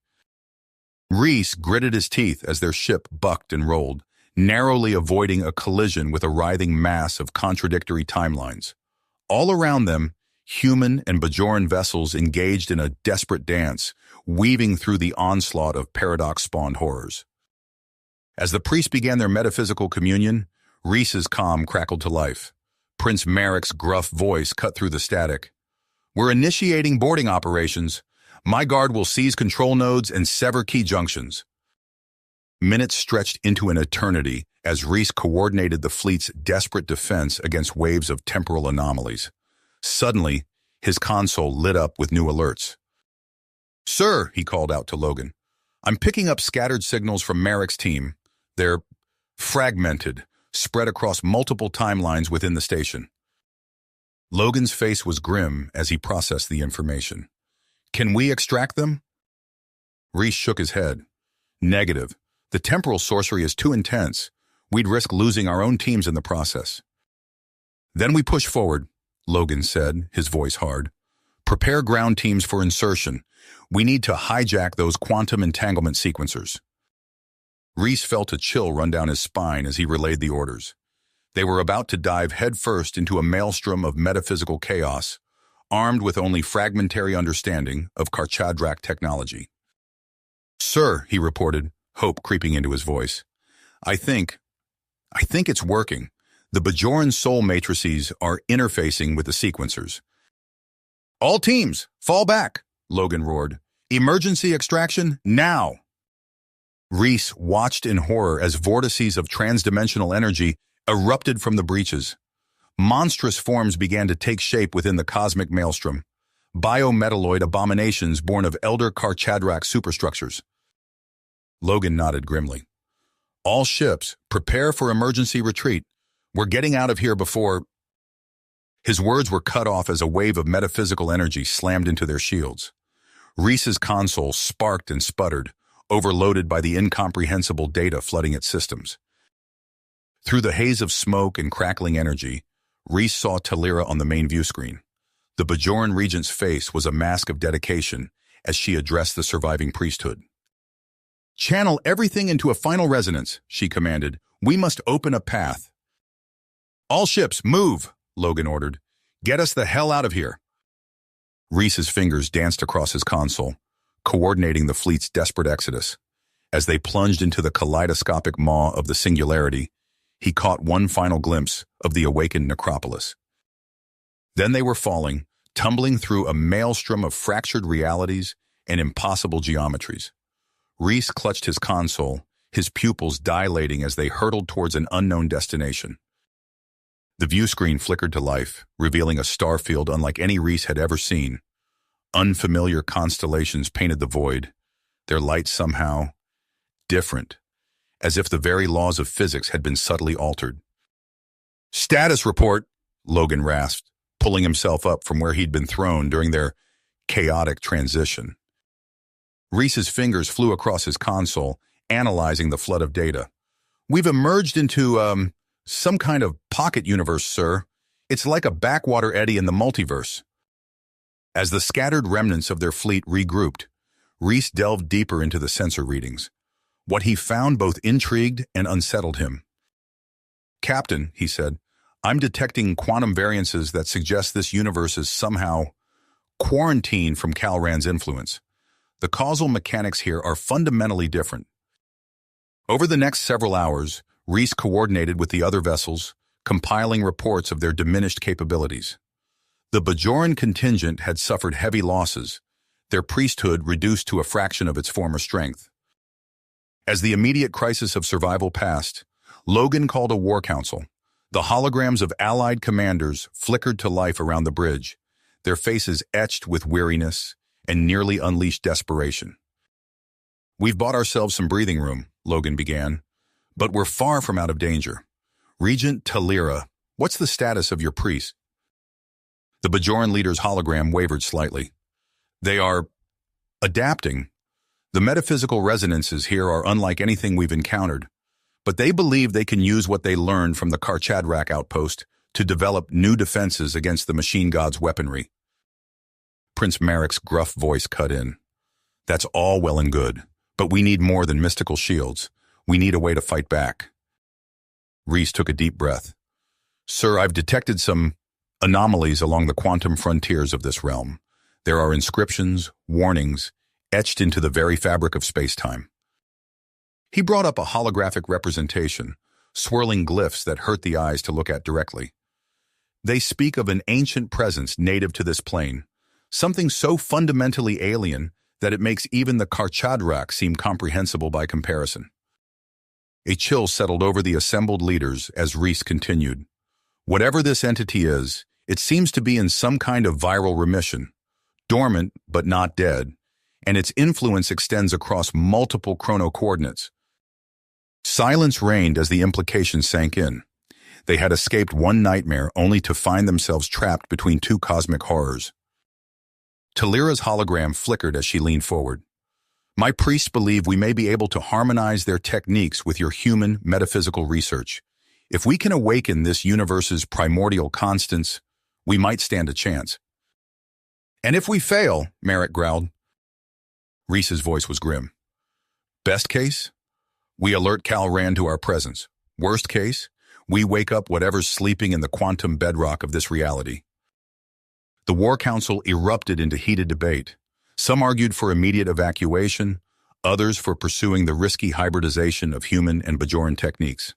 Reese gritted his teeth as their ship bucked and rolled, narrowly avoiding a collision with a writhing mass of contradictory timelines. All around them, human and Bajoran vessels engaged in a desperate dance, weaving through the onslaught of paradox-spawned horrors. As the priests began their metaphysical communion, Reese's calm crackled to life. Prince Merrick's gruff voice cut through the static. "We're initiating boarding operations. My guard will seize control nodes and sever key junctions." Minutes stretched into an eternity as Reese coordinated the fleet's desperate defense against waves of temporal anomalies. Suddenly, his console lit up with new alerts. "Sir," he called out to Logan, "I'm picking up scattered signals from Merrick's team. They're fragmented, spread across multiple timelines within the station." Logan's face was grim as he processed the information. "Can we extract them?" Reese shook his head. "Negative. The temporal sorcery is too intense. We'd risk losing our own teams in the process." "Then we push forward," Logan said, his voice hard. "Prepare ground teams for insertion. We need to hijack those quantum entanglement sequencers." Reese felt a chill run down his spine as he relayed the orders. They were about to dive headfirst into a maelstrom of metaphysical chaos, armed with only fragmentary understanding of Karchadrak technology. "Sir," he reported, hope creeping into his voice. I think it's working. The Bajoran soul matrices are interfacing with the sequencers." "All teams, fall back," Logan roared. "Emergency extraction, now!" Reese watched in horror as vortices of transdimensional energy erupted from the breaches. Monstrous forms began to take shape within the cosmic maelstrom, biometalloid abominations born of elder Karchadrak superstructures. Logan nodded grimly. "All ships, prepare for emergency retreat. We're getting out of here before—" His words were cut off as a wave of metaphysical energy slammed into their shields. Reese's console sparked and sputtered, overloaded by the incomprehensible data flooding its systems. Through the haze of smoke and crackling energy, Reese saw Talira on the main view screen. The Bajoran regent's face was a mask of dedication as she addressed the surviving priesthood. "Channel everything into a final resonance," she commanded. "We must open a path." "All ships, move," Logan ordered. "Get us the hell out of here." Reese's fingers danced across his console, coordinating the fleet's desperate exodus. As they plunged into the kaleidoscopic maw of the singularity, he caught one final glimpse of the awakened necropolis. Then they were falling, tumbling through a maelstrom of fractured realities and impossible geometries. Reese clutched his console, his pupils dilating as they hurtled towards an unknown destination. The view screen flickered to life, revealing a star field unlike any Reese had ever seen. Unfamiliar constellations painted the void, their light somehow different, as if the very laws of physics had been subtly altered. "Status report," Logan rasped, pulling himself up from where he'd been thrown during their chaotic transition. Reese's fingers flew across his console, analyzing the flood of data. "We've emerged into, some kind of pocket universe, sir. It's like a backwater eddy in the multiverse." As the scattered remnants of their fleet regrouped, Reese delved deeper into the sensor readings. What he found both intrigued and unsettled him. "Captain," he said, I'm detecting quantum variances that suggest this universe is somehow quarantined from Calran's influence. The causal mechanics here are fundamentally different. Over the next several hours, Reese coordinated with the other vessels, compiling reports of their diminished capabilities. The Bajoran contingent had suffered heavy losses, their priesthood reduced to a fraction of its former strength. As the immediate crisis of survival passed, Logan called a war council. The holograms of allied commanders flickered to life around the bridge, their faces etched with weariness and nearly unleashed desperation. "We've bought ourselves some breathing room," Logan began, "but we're far from out of danger. Regent Talira, what's the status of your priest?" The Bajoran leader's hologram wavered slightly. "They are adapting. The metaphysical resonances here are unlike anything we've encountered, but they believe they can use what they learned from the Karchadrak outpost to develop new defenses against the machine god's weaponry." Prince Marek's gruff voice cut in. "That's all well and good, but we need more than mystical shields. We need a way to fight back." Reese took a deep breath. "Sir, I've detected some anomalies along the quantum frontiers of this realm. There are inscriptions, warnings, etched into the very fabric of space-time." He brought up a holographic representation, swirling glyphs that hurt the eyes to look at directly. "They speak of an ancient presence native to this plane, something so fundamentally alien that it makes even the Karchadrak seem comprehensible by comparison." A chill settled over the assembled leaders as Reese continued. "Whatever this entity is, it seems to be in some kind of viral remission, dormant but not dead, and its influence extends across multiple chrono-coordinates." Silence reigned as the implication sank in. They had escaped one nightmare only to find themselves trapped between two cosmic horrors. Talira's hologram flickered as she leaned forward. "My priests believe we may be able to harmonize their techniques with your human metaphysical research. If we can awaken this universe's primordial constants, we might stand a chance." "And if we fail," Marek growled. Reese's voice was grim. "Best case? We alert Calran to our presence. Worst case? We wake up whatever's sleeping in the quantum bedrock of this reality." The War Council erupted into heated debate. Some argued for immediate evacuation, others for pursuing the risky hybridization of human and Bajoran techniques.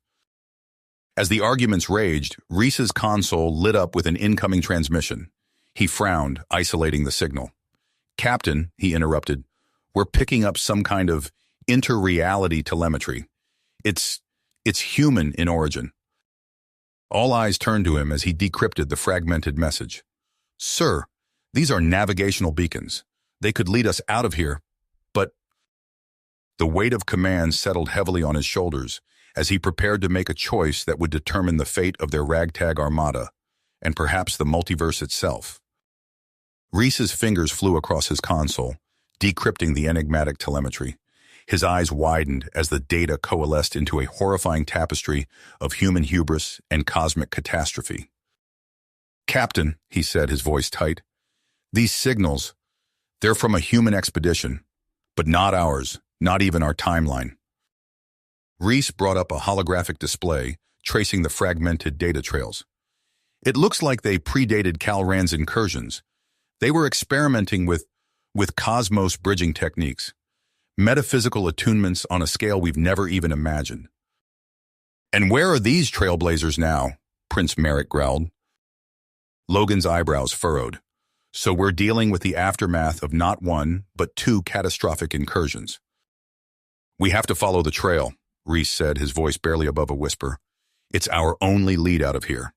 As the arguments raged, Reese's console lit up with an incoming transmission. He frowned, isolating the signal. "Captain," he interrupted, "we're picking up some kind of inter-reality telemetry. It's human in origin." All eyes turned to him as he decrypted the fragmented message. "Sir, these are navigational beacons. They could lead us out of here, but..." The weight of command settled heavily on his shoulders as he prepared to make a choice that would determine the fate of their ragtag armada, and perhaps the multiverse itself. Reese's fingers flew across his console, decrypting the enigmatic telemetry. His eyes widened as the data coalesced into a horrifying tapestry of human hubris and cosmic catastrophe. "Captain," he said, his voice tight, "these signals, they're from a human expedition, but not ours, not even our timeline." Reese brought up a holographic display, tracing the fragmented data trails. "It looks like they predated Calran's incursions. They were experimenting with cosmos bridging techniques, metaphysical attunements on a scale we've never even imagined." "And where are these trailblazers now?" Prince Marek growled. Logan's eyebrows furrowed. "So we're dealing with the aftermath of not one, but two catastrophic incursions." "We have to follow the trail," Reese said, his voice barely above a whisper. "It's our only lead out of here."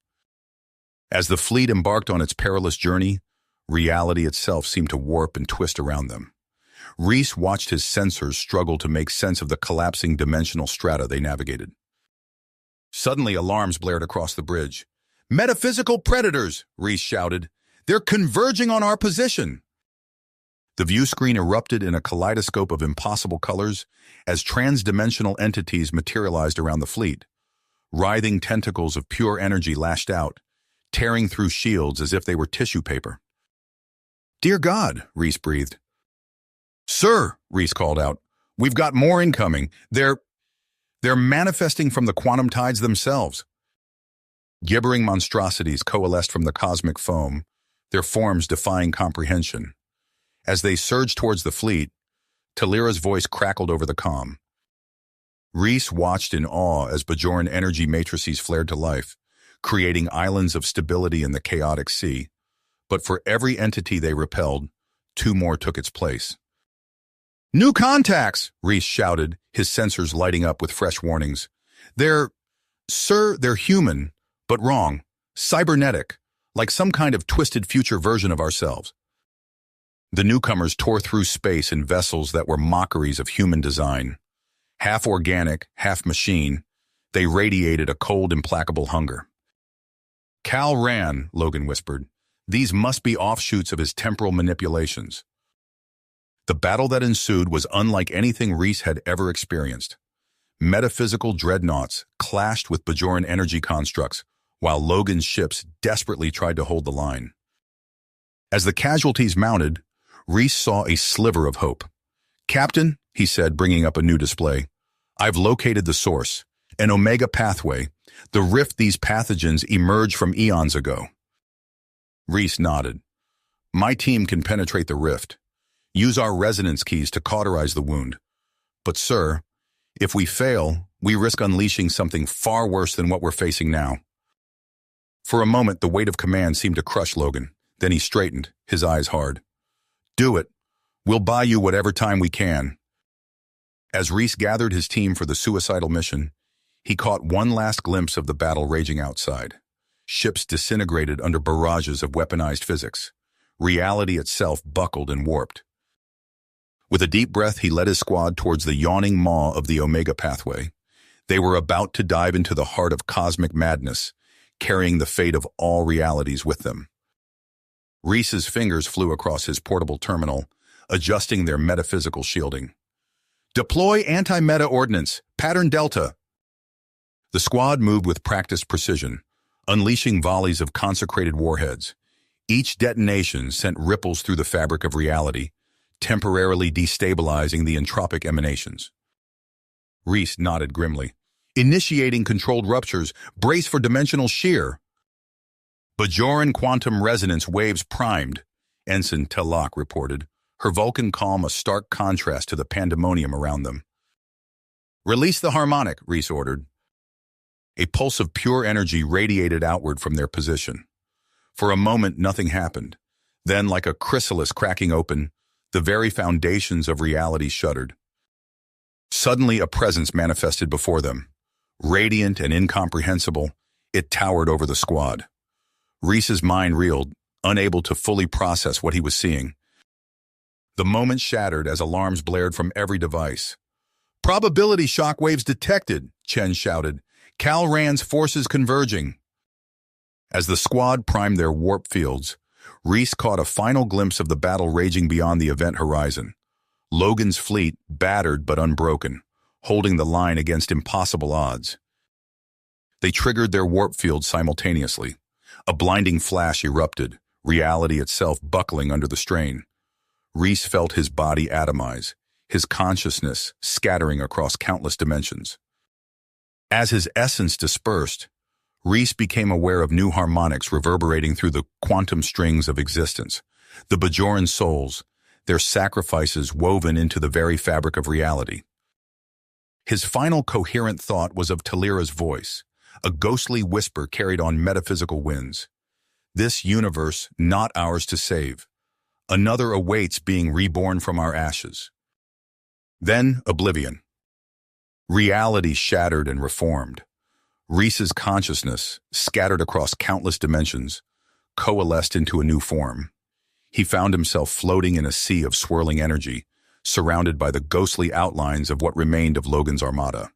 As the fleet embarked on its perilous journey, reality itself seemed to warp and twist around them. Reese watched his sensors struggle to make sense of the collapsing dimensional strata they navigated. Suddenly, alarms blared across the bridge. "Metaphysical predators!" Reese shouted. "They're converging on our position!" The view screen erupted in a kaleidoscope of impossible colors as trans-dimensional entities materialized around the fleet. Writhing tentacles of pure energy lashed out, tearing through shields as if they were tissue paper. "Dear God," Reese breathed. "Sir," Reese called out, "we've got more incoming. They're manifesting from the quantum tides themselves." Gibbering monstrosities coalesced from the cosmic foam, their forms defying comprehension. As they surged towards the fleet, Talira's voice crackled over the comm. Reese watched in awe as Bajoran energy matrices flared to life, creating islands of stability in the chaotic sea. But for every entity they repelled, two more took its place. "New contacts!" Reese shouted, his sensors lighting up with fresh warnings. They're human, but wrong. Cybernetic, like some kind of twisted future version of ourselves." The newcomers tore through space in vessels that were mockeries of human design. Half organic, half machine, they radiated a cold, implacable hunger. "Cal ran," Logan whispered. "These must be offshoots of his temporal manipulations." The battle that ensued was unlike anything Reese had ever experienced. Metaphysical dreadnoughts clashed with Bajoran energy constructs, while Logan's ships desperately tried to hold the line. As the casualties mounted, Reese saw a sliver of hope. "Captain," he said, bringing up a new display, "I've located the source, an Omega pathway, the rift these pathogens emerged from eons ago." Reese nodded. "My team can penetrate the rift. Use our resonance keys to cauterize the wound. But, sir, if we fail, we risk unleashing something far worse than what we're facing now." For a moment, the weight of command seemed to crush Logan. Then he straightened, his eyes hard. "Do it. We'll buy you whatever time we can." As Reese gathered his team for the suicidal mission, he caught one last glimpse of the battle raging outside. Ships disintegrated under barrages of weaponized physics. Reality itself buckled and warped. With a deep breath, he led his squad towards the yawning maw of the Omega pathway. They were about to dive into the heart of cosmic madness, carrying the fate of all realities with them. Reese's fingers flew across his portable terminal, adjusting their metaphysical shielding. "Deploy anti-meta ordnance, pattern Delta." The squad moved with practiced precision, unleashing volleys of consecrated warheads. Each detonation sent ripples through the fabric of reality, temporarily destabilizing the entropic emanations. Reese nodded grimly. "Initiating controlled ruptures. Brace for dimensional shear." "Bajoran quantum resonance waves primed," Ensign Telak reported, her Vulcan calm a stark contrast to the pandemonium around them. "Release the harmonic," Reese ordered. A pulse of pure energy radiated outward from their position. For a moment, nothing happened. Then, like a chrysalis cracking open, the very foundations of reality shuddered. Suddenly, a presence manifested before them. Radiant and incomprehensible, it towered over the squad. Reese's mind reeled, unable to fully process what he was seeing. The moment shattered as alarms blared from every device. "Probability shockwaves detected," Chen shouted. "Cal Rand's forces converging." As the squad primed their warp fields, Reese caught a final glimpse of the battle raging beyond the event horizon. Logan's fleet, battered but unbroken, holding the line against impossible odds. They triggered their warp fields simultaneously. A blinding flash erupted, reality itself buckling under the strain. Reese felt his body atomize, his consciousness scattering across countless dimensions. As his essence dispersed, Reese became aware of new harmonics reverberating through the quantum strings of existence. The Bajoran souls, their sacrifices woven into the very fabric of reality. His final coherent thought was of Talira's voice, a ghostly whisper carried on metaphysical winds. "This universe, not ours to save. Another awaits being reborn from our ashes." Then oblivion. Reality shattered and reformed. Reese's consciousness, scattered across countless dimensions, coalesced into a new form. He found himself floating in a sea of swirling energy, surrounded by the ghostly outlines of what remained of Logan's armada.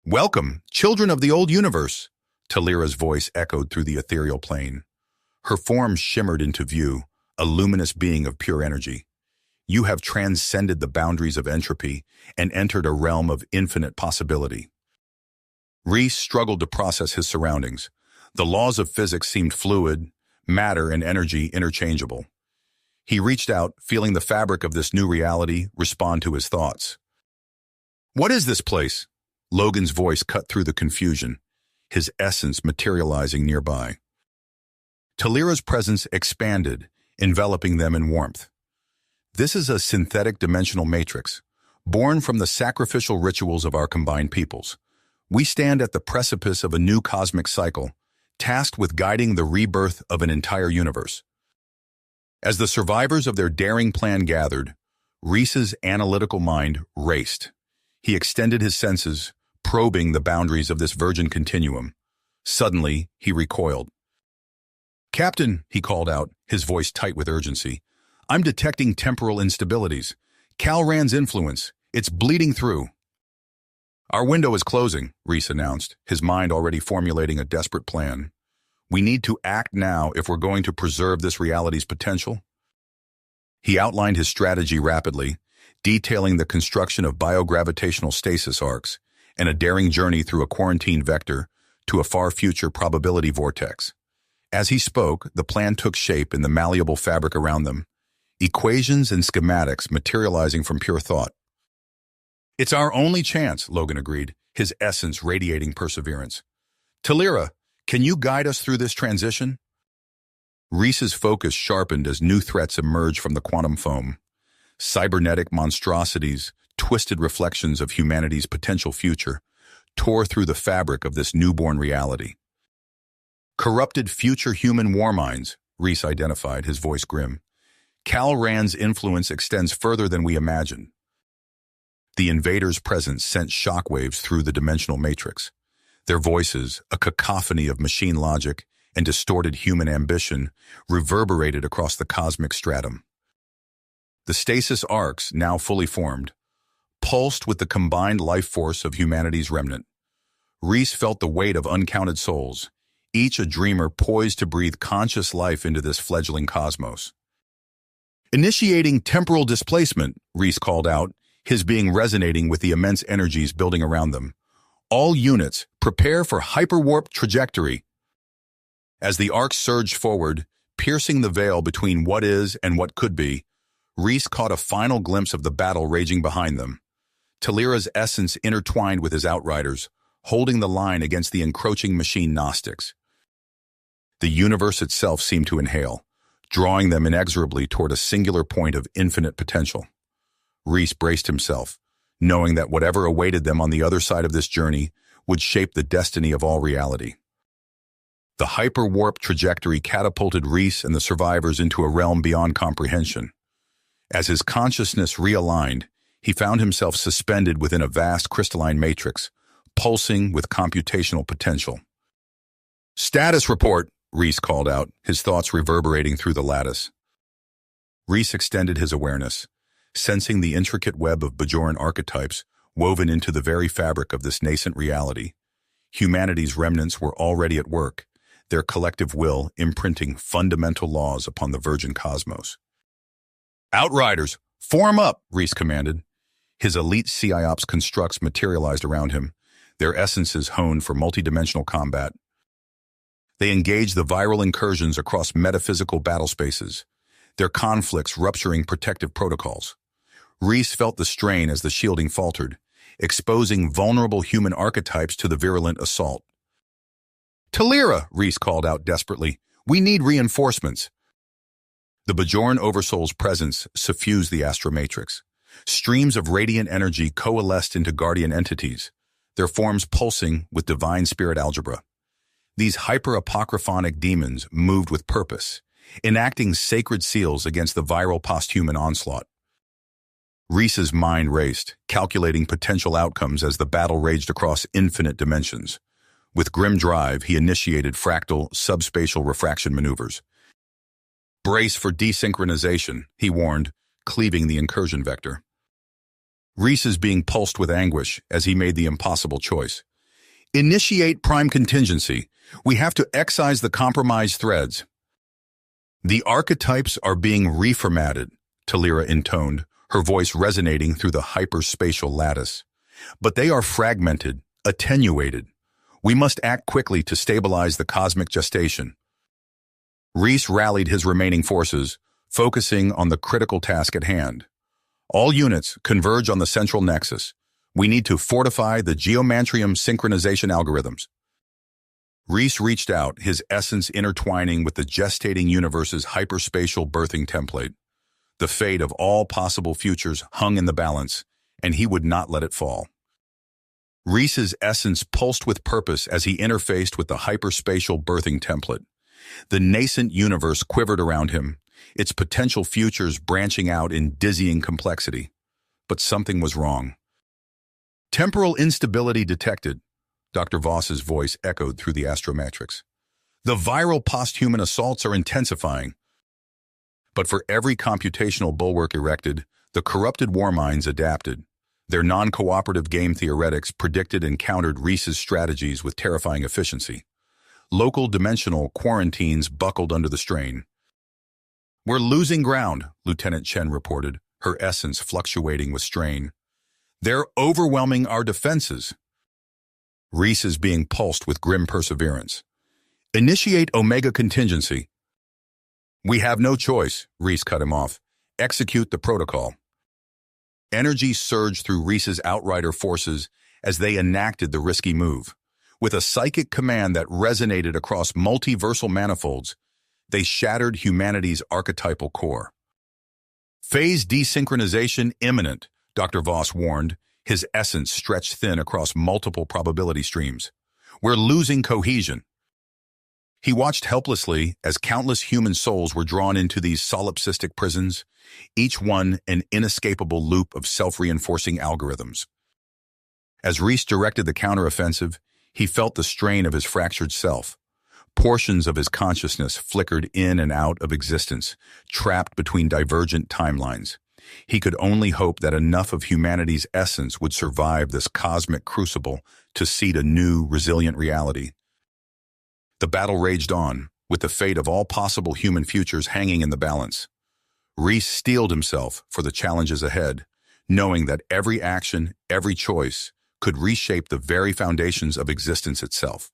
"Welcome, children of the old universe," Talira's voice echoed through the ethereal plane. Her form shimmered into view, a luminous being of pure energy. "You have transcended the boundaries of entropy and entered a realm of infinite possibility." Reese struggled to process his surroundings. The laws of physics seemed fluid, matter and energy interchangeable. He reached out, feeling the fabric of this new reality respond to his thoughts. "What is this place?" Logan's voice cut through the confusion. his essence materializing nearby. Talira's presence expanded, enveloping them in warmth. This is a synthetic dimensional matrix, born from the sacrificial rituals of our combined peoples. We stand at the precipice of a new cosmic cycle, tasked with guiding the rebirth of an entire universe. As the survivors of their daring plan gathered, Reese's analytical mind raced. He extended his senses, probing the boundaries of this virgin continuum. Suddenly, he recoiled. "Captain," he called out, his voice tight with urgency, "I'm detecting temporal instabilities. Calran's influence. It's bleeding through." "Our window is closing," Reese announced, his mind already formulating a desperate plan. "We need to act now if we're going to preserve this reality's potential." He outlined his strategy rapidly, detailing the construction of biogravitational stasis arcs and a daring journey through a quarantine vector to a far-future probability vortex. As he spoke, the plan took shape in the malleable fabric around them, equations and schematics materializing from pure thought. "It's our only chance," Logan agreed, his essence radiating perseverance. "Talira, can you guide us through this transition?" Reese's focus sharpened as new threats emerged from the quantum foam. Cybernetic monstrosities, twisted reflections of humanity's potential future, tore through the fabric of this newborn reality. "Corrupted future human war minds," Reese identified, his voice grim. "Calran's influence extends further than we imagined." The invaders' presence sent shockwaves through the dimensional matrix. Their voices, a cacophony of machine logic and distorted human ambition, reverberated across the cosmic stratum. The stasis arcs, now fully formed, pulsed with the combined life force of humanity's remnant. Reese felt the weight of uncounted souls, each a dreamer poised to breathe conscious life into this fledgling cosmos. "Initiating temporal displacement," Reese called out, his being resonating with the immense energies building around them. "All units, prepare for hyperwarp trajectory." As the arcs surged forward, piercing the veil between what is and what could be, Reese caught a final glimpse of the battle raging behind them. Talira's essence intertwined with his outriders, holding the line against the encroaching machine Gnostics. The universe itself seemed to inhale, drawing them inexorably toward a singular point of infinite potential. Reese braced himself, knowing that whatever awaited them on the other side of this journey would shape the destiny of all reality. The hyperwarp trajectory catapulted Reese and the survivors into a realm beyond comprehension. As his consciousness realigned, he found himself suspended within a vast crystalline matrix, pulsing with computational potential. "Status report," Reese called out, his thoughts reverberating through the lattice. Reese extended his awareness, sensing the intricate web of Bajoran archetypes woven into the very fabric of this nascent reality. Humanity's remnants were already at work, their collective will imprinting fundamental laws upon the virgin cosmos. "Outriders, form up," Reese commanded. His elite PsyOps constructs materialized around him, their essences honed for multidimensional combat. They engaged the viral incursions across metaphysical battle spaces, their conflicts rupturing protective protocols. Reese felt the strain as the shielding faltered, exposing vulnerable human archetypes to the virulent assault. "Talira," Reese called out desperately, "we need reinforcements." The Bajoran Oversoul's presence suffused the astromatrix. Streams of radiant energy coalesced into guardian entities, their forms pulsing with divine spirit algebra. These hyper-apocryphonic demons moved with purpose, enacting sacred seals against the viral posthuman onslaught. Reese's mind raced, calculating potential outcomes as the battle raged across infinite dimensions. With grim drive, he initiated fractal, subspatial refraction maneuvers. "Brace for desynchronization," he warned, cleaving the incursion vector. Reese is being pulsed with anguish as he made the impossible choice. "Initiate prime contingency. We have to excise the compromised threads." "The archetypes are being reformatted," Talira intoned, her voice resonating through the hyperspatial lattice. "But they are fragmented, attenuated. We must act quickly to stabilize the cosmic gestation." Reese rallied his remaining forces, focusing on the critical task at hand. "All units converge on the central nexus. We need to fortify the geomantrium synchronization algorithms." Reese reached out, his essence intertwining with the gestating universe's hyperspatial birthing template. The fate of all possible futures hung in the balance, and he would not let it fall. Reese's essence pulsed with purpose as he interfaced with the hyperspatial birthing template. The nascent universe quivered around him, its potential futures branching out in dizzying complexity. But something was wrong. Temporal instability detected, Dr. Voss's voice echoed through the astrometrics. The viral posthuman assaults are intensifying. But for every computational bulwark erected, the corrupted war minds adapted. Their non-cooperative game theoretics predicted and countered Reese's strategies with terrifying efficiency. Local dimensional quarantines buckled under the strain. "We're losing ground," Lieutenant Chen reported, her essence fluctuating with strain. "They're overwhelming our defenses." Reese is being pulsed with grim perseverance. "Initiate Omega contingency." "We have no choice," Reese cut him off. "Execute the protocol." Energy surged through Reese's Outrider forces as they enacted the risky move. With a psychic command that resonated across multiversal manifolds, they shattered humanity's archetypal core. "Phase desynchronization imminent," Dr. Voss warned, his essence stretched thin across multiple probability streams. "We're losing cohesion." He watched helplessly as countless human souls were drawn into these solipsistic prisons, each one an inescapable loop of self-reinforcing algorithms. As Reese directed the counteroffensive, he felt the strain of his fractured self. Portions of his consciousness flickered in and out of existence, trapped between divergent timelines. He could only hope that enough of humanity's essence would survive this cosmic crucible to seed a new, resilient reality. The battle raged on, with the fate of all possible human futures hanging in the balance. Reese steeled himself for the challenges ahead, knowing that every action, every choice, could reshape the very foundations of existence itself.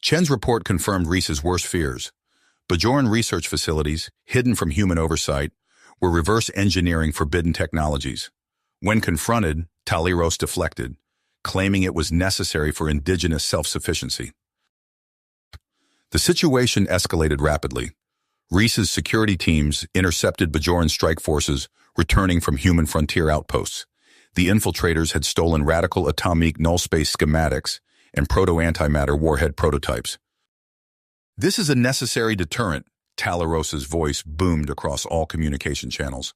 Chen's report confirmed Reese's worst fears. Bajoran research facilities, hidden from human oversight, were reverse engineering forbidden technologies. When confronted, Taliros deflected, claiming it was necessary for indigenous self-sufficiency. The situation escalated rapidly. Reese's security teams intercepted Bajoran strike forces returning from human frontier outposts. The infiltrators had stolen radical atomic null-space schematics and proto-antimatter warhead prototypes. "This is a necessary deterrent," Talaros's voice boomed across all communication channels.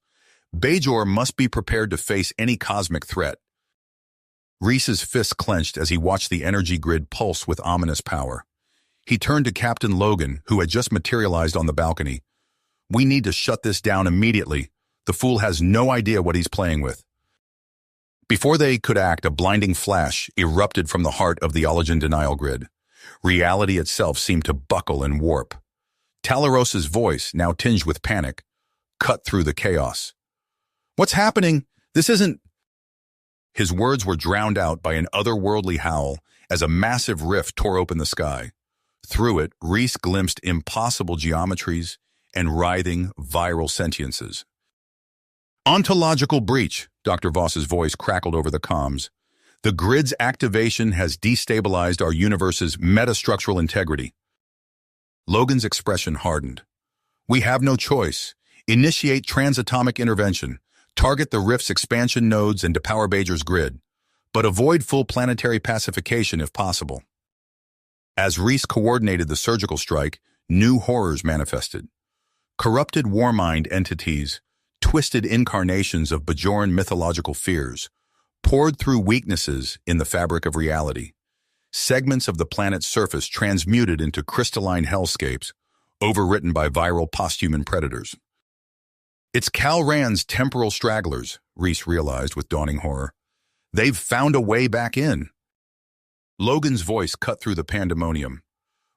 "Bajor must be prepared to face any cosmic threat." Reese's fists clenched as he watched the energy grid pulse with ominous power. He turned to Captain Logan, who had just materialized on the balcony. "We need to shut this down immediately. The fool has no idea what he's playing with." Before they could act, a blinding flash erupted from the heart of the Ologen denial grid. Reality itself seemed to buckle and warp. Talaros's voice, now tinged with panic, cut through the chaos. "What's happening? This isn't—" His words were drowned out by an otherworldly howl as a massive rift tore open the sky. Through it, Reese glimpsed impossible geometries and writhing, viral sentiences. "Ontological breach," Dr. Voss's voice crackled over the comms. "The grid's activation has destabilized our universe's metastructural integrity." Logan's expression hardened. "We have no choice. Initiate transatomic intervention. Target the rift's expansion nodes and depower Bajor's grid. But avoid full planetary pacification if possible." As Reese coordinated the surgical strike, new horrors manifested. Corrupted warmind entities, twisted incarnations of Bajoran mythological fears, poured through weaknesses in the fabric of reality. Segments of the planet's surface transmuted into crystalline hellscapes, overwritten by viral posthuman predators. "It's Kal Rand's temporal stragglers," Reese realized with dawning horror. "They've found a way back in." Logan's voice cut through the pandemonium.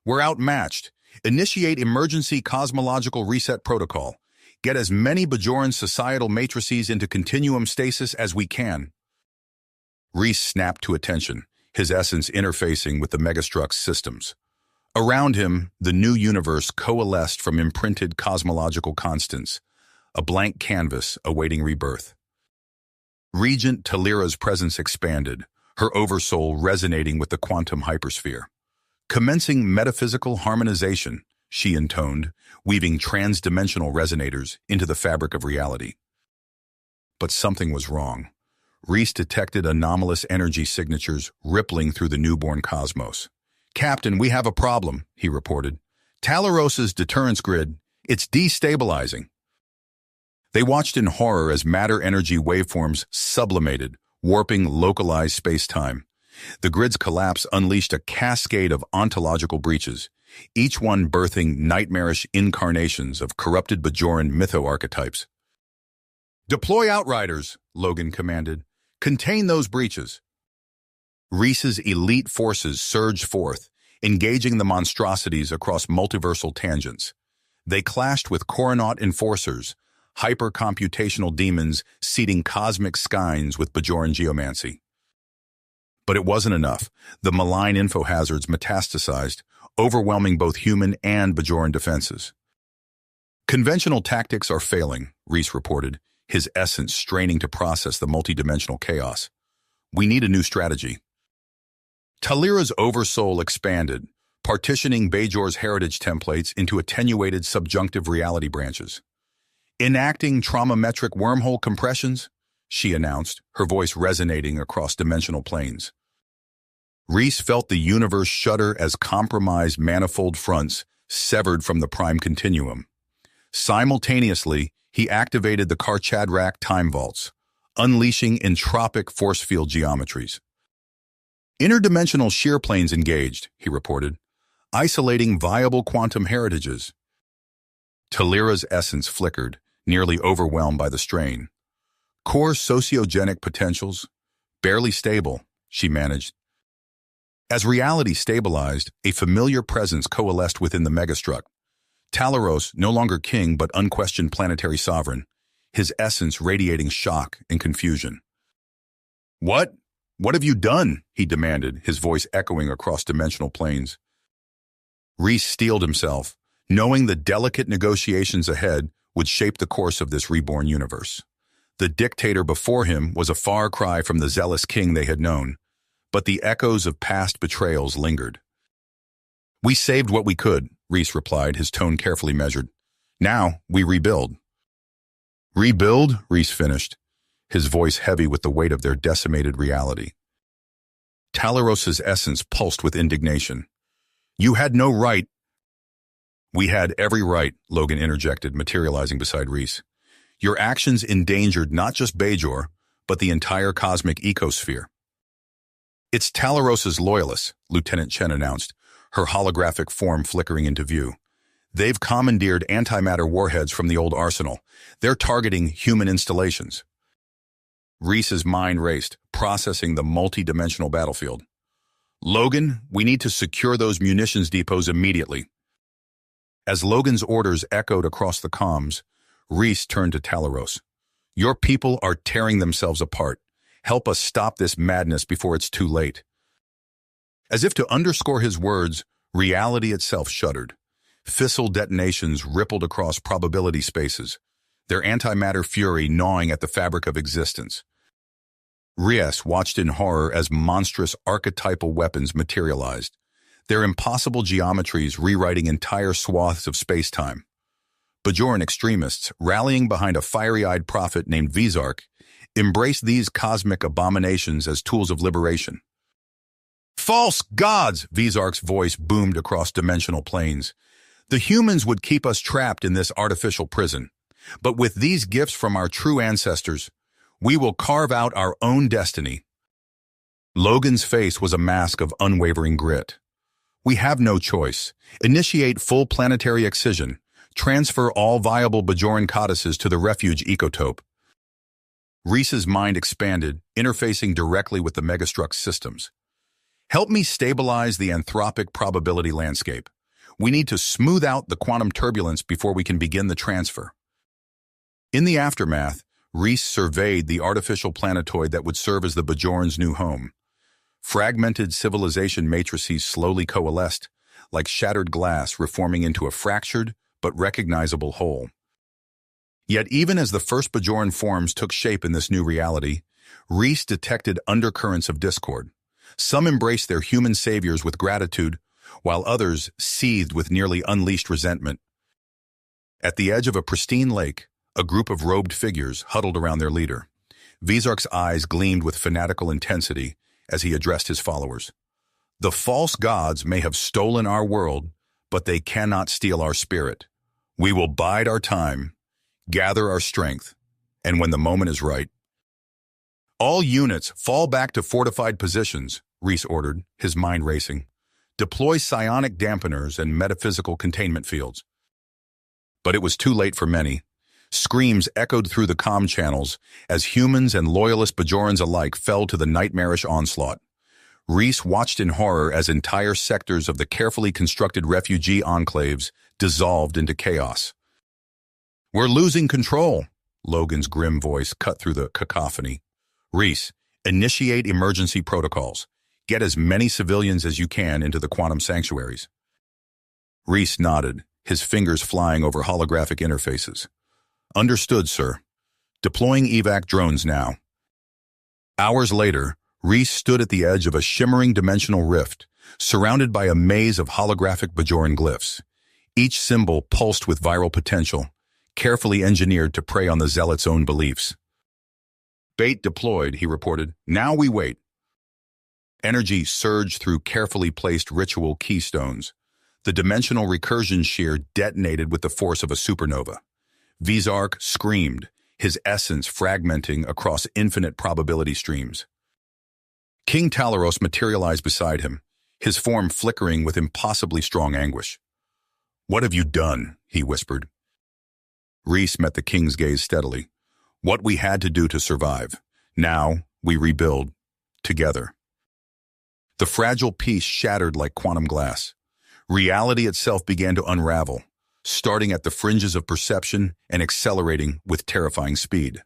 "We're outmatched. Initiate emergency cosmological reset protocol. Get as many Bajoran societal matrices into continuum stasis as we can." Reese snapped to attention, his essence interfacing with the Megastruck's systems. Around him, the new universe coalesced from imprinted cosmological constants, a blank canvas awaiting rebirth. Regent Talira's presence expanded, her oversoul resonating with the quantum hypersphere. Commencing metaphysical harmonization, she intoned, weaving trans-dimensional resonators into the fabric of reality. But something was wrong. Reese detected anomalous energy signatures rippling through the newborn cosmos. "Captain, we have a problem," he reported. "Talaros's deterrence grid, it's destabilizing." They watched in horror as matter-energy waveforms sublimated, warping localized space-time. The grid's collapse unleashed a cascade of ontological breaches, each one birthing nightmarish incarnations of corrupted Bajoran mytho-archetypes. "Deploy Outriders," Logan commanded. "Contain those breaches." Reese's elite forces surged forth, engaging the monstrosities across multiversal tangents. They clashed with Coronaut enforcers, hyper-computational demons seeding cosmic skeins with Bajoran geomancy. But it wasn't enough. The malign info-hazards metastasized, overwhelming both human and Bajoran defenses. "Conventional tactics are failing," Reese reported, his essence straining to process the multidimensional chaos. "We need a new strategy." Talira's oversoul expanded, partitioning Bajor's heritage templates into attenuated subjunctive reality branches. "Enacting traumametric wormhole compressions," she announced, her voice resonating across dimensional planes. Reese felt the universe shudder as compromised manifold fronts severed from the prime continuum. Simultaneously, he activated the Karchadrak time vaults, unleashing entropic force field geometries. "Interdimensional shear planes engaged," he reported, "isolating viable quantum heritages." Talira's essence flickered, nearly overwhelmed by the strain. "Core sociogenic potentials, barely stable," she managed. As reality stabilized, a familiar presence coalesced within the megastruct. Talaros, no longer king but unquestioned planetary sovereign, his essence radiating shock and confusion. "What? What have you done?" he demanded, his voice echoing across dimensional planes. Reese steeled himself, knowing the delicate negotiations ahead would shape the course of this reborn universe. The dictator before him was a far cry from the zealous king they had known, but the echoes of past betrayals lingered. "We saved what we could," Reese replied, his tone carefully measured. "Now we rebuild." "Rebuild?" Reese finished, his voice heavy with the weight of their decimated reality. Talaros's essence pulsed with indignation. "You had no right." "We had every right," Logan interjected, materializing beside Reese. "Your actions endangered not just Bajor, but the entire cosmic ecosphere." "It's Talaros's loyalists," Lieutenant Chen announced, her holographic form flickering into view. "They've commandeered antimatter warheads from the old arsenal. They're targeting human installations." Reese's mind raced, processing the multi-dimensional battlefield. "Logan, we need to secure those munitions depots immediately." As Logan's orders echoed across the comms, Reese turned to Talaros. "Your people are tearing themselves apart. Help us stop this madness before it's too late." As if to underscore his words, reality itself shuddered. Fissile detonations rippled across probability spaces, their antimatter fury gnawing at the fabric of existence. Reese watched in horror as monstrous archetypal weapons materialized, their impossible geometries rewriting entire swaths of space-time. Bajoran extremists, rallying behind a fiery-eyed prophet named Vizark, embraced these cosmic abominations as tools of liberation. "False gods!" Vizark's voice boomed across dimensional planes. "The humans would keep us trapped in this artificial prison. But with these gifts from our true ancestors, we will carve out our own destiny." Logan's face was a mask of unwavering grit. "We have no choice. Initiate full planetary excision. Transfer all viable Bajoran codices to the refuge ecotope." Reese's mind expanded, interfacing directly with the megastruct systems. "Help me stabilize the anthropic probability landscape. We need to smooth out the quantum turbulence before we can begin the transfer." In the aftermath, Reese surveyed the artificial planetoid that would serve as the Bajorans' new home. Fragmented civilization matrices slowly coalesced, like shattered glass reforming into a fractured but recognizable whole. Yet even as the first Bajoran forms took shape in this new reality, Reese detected undercurrents of discord. Some embraced their human saviors with gratitude, while others seethed with nearly unleashed resentment. At the edge of a pristine lake, a group of robed figures huddled around their leader. Vizark's eyes gleamed with fanatical intensity as he addressed his followers. The false gods may have stolen our world, but they cannot steal our spirit. We will bide our time, gather our strength, and when the moment is right. All units fall back to fortified positions, Reese ordered, his mind racing. Deploy psionic dampeners and metaphysical containment fields. But it was too late for many. Screams echoed through the comm channels as humans and loyalist Bajorans alike fell to the nightmarish onslaught. Reese watched in horror as entire sectors of the carefully constructed refugee enclaves dissolved into chaos. "We're losing control," Logan's grim voice cut through the cacophony. "Reese, initiate emergency protocols. Get as many civilians as you can into the quantum sanctuaries." Reese nodded, his fingers flying over holographic interfaces. "Understood, sir. Deploying evac drones now." Hours later, Reese stood at the edge of a shimmering dimensional rift, surrounded by a maze of holographic Bajoran glyphs. Each symbol pulsed with viral potential, carefully engineered to prey on the zealot's own beliefs. "Bait deployed," he reported. "Now we wait." Energy surged through carefully placed ritual keystones. The dimensional recursion shear detonated with the force of a supernova. Vizark screamed, his essence fragmenting across infinite probability streams. King Talaros materialized beside him, his form flickering with impossibly strong anguish. "What have you done?" he whispered. Reese met the king's gaze steadily. "What we had to do to survive. Now we rebuild. Together." The fragile piece shattered like quantum glass. Reality itself began to unravel, starting at the fringes of perception and accelerating with terrifying speed.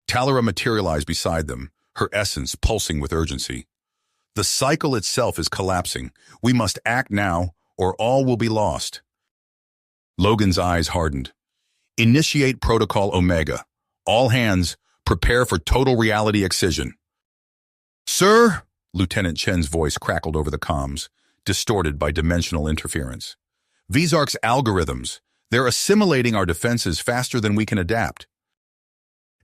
Talara materialized beside them, her essence pulsing with urgency. "The cycle itself is collapsing. We must act now, or all will be lost." Logan's eyes hardened. "Initiate Protocol Omega. All hands, prepare for total reality excision." "Sir?" Lieutenant Chen's voice crackled over the comms, distorted by dimensional interference. "Vizark's algorithms. They're assimilating our defenses faster than we can adapt."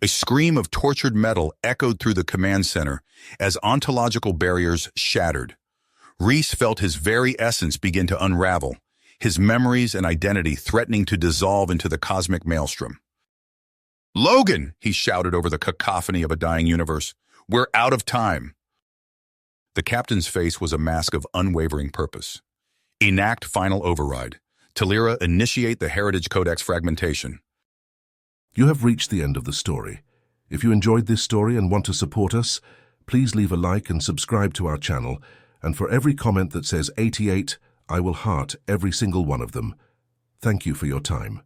A scream of tortured metal echoed through the command center as ontological barriers shattered. Reese felt his very essence begin to unravel, his memories and identity threatening to dissolve into the cosmic maelstrom. "Logan!" he shouted over the cacophony of a dying universe. "We're out of time." The captain's face was a mask of unwavering purpose. "Enact final override. Talira, initiate the Heritage Codex fragmentation." You have reached the end of the story. If you enjoyed this story and want to support us, please leave a like and subscribe to our channel, and for every comment that says 88, I will heart every single one of them. Thank you for your time.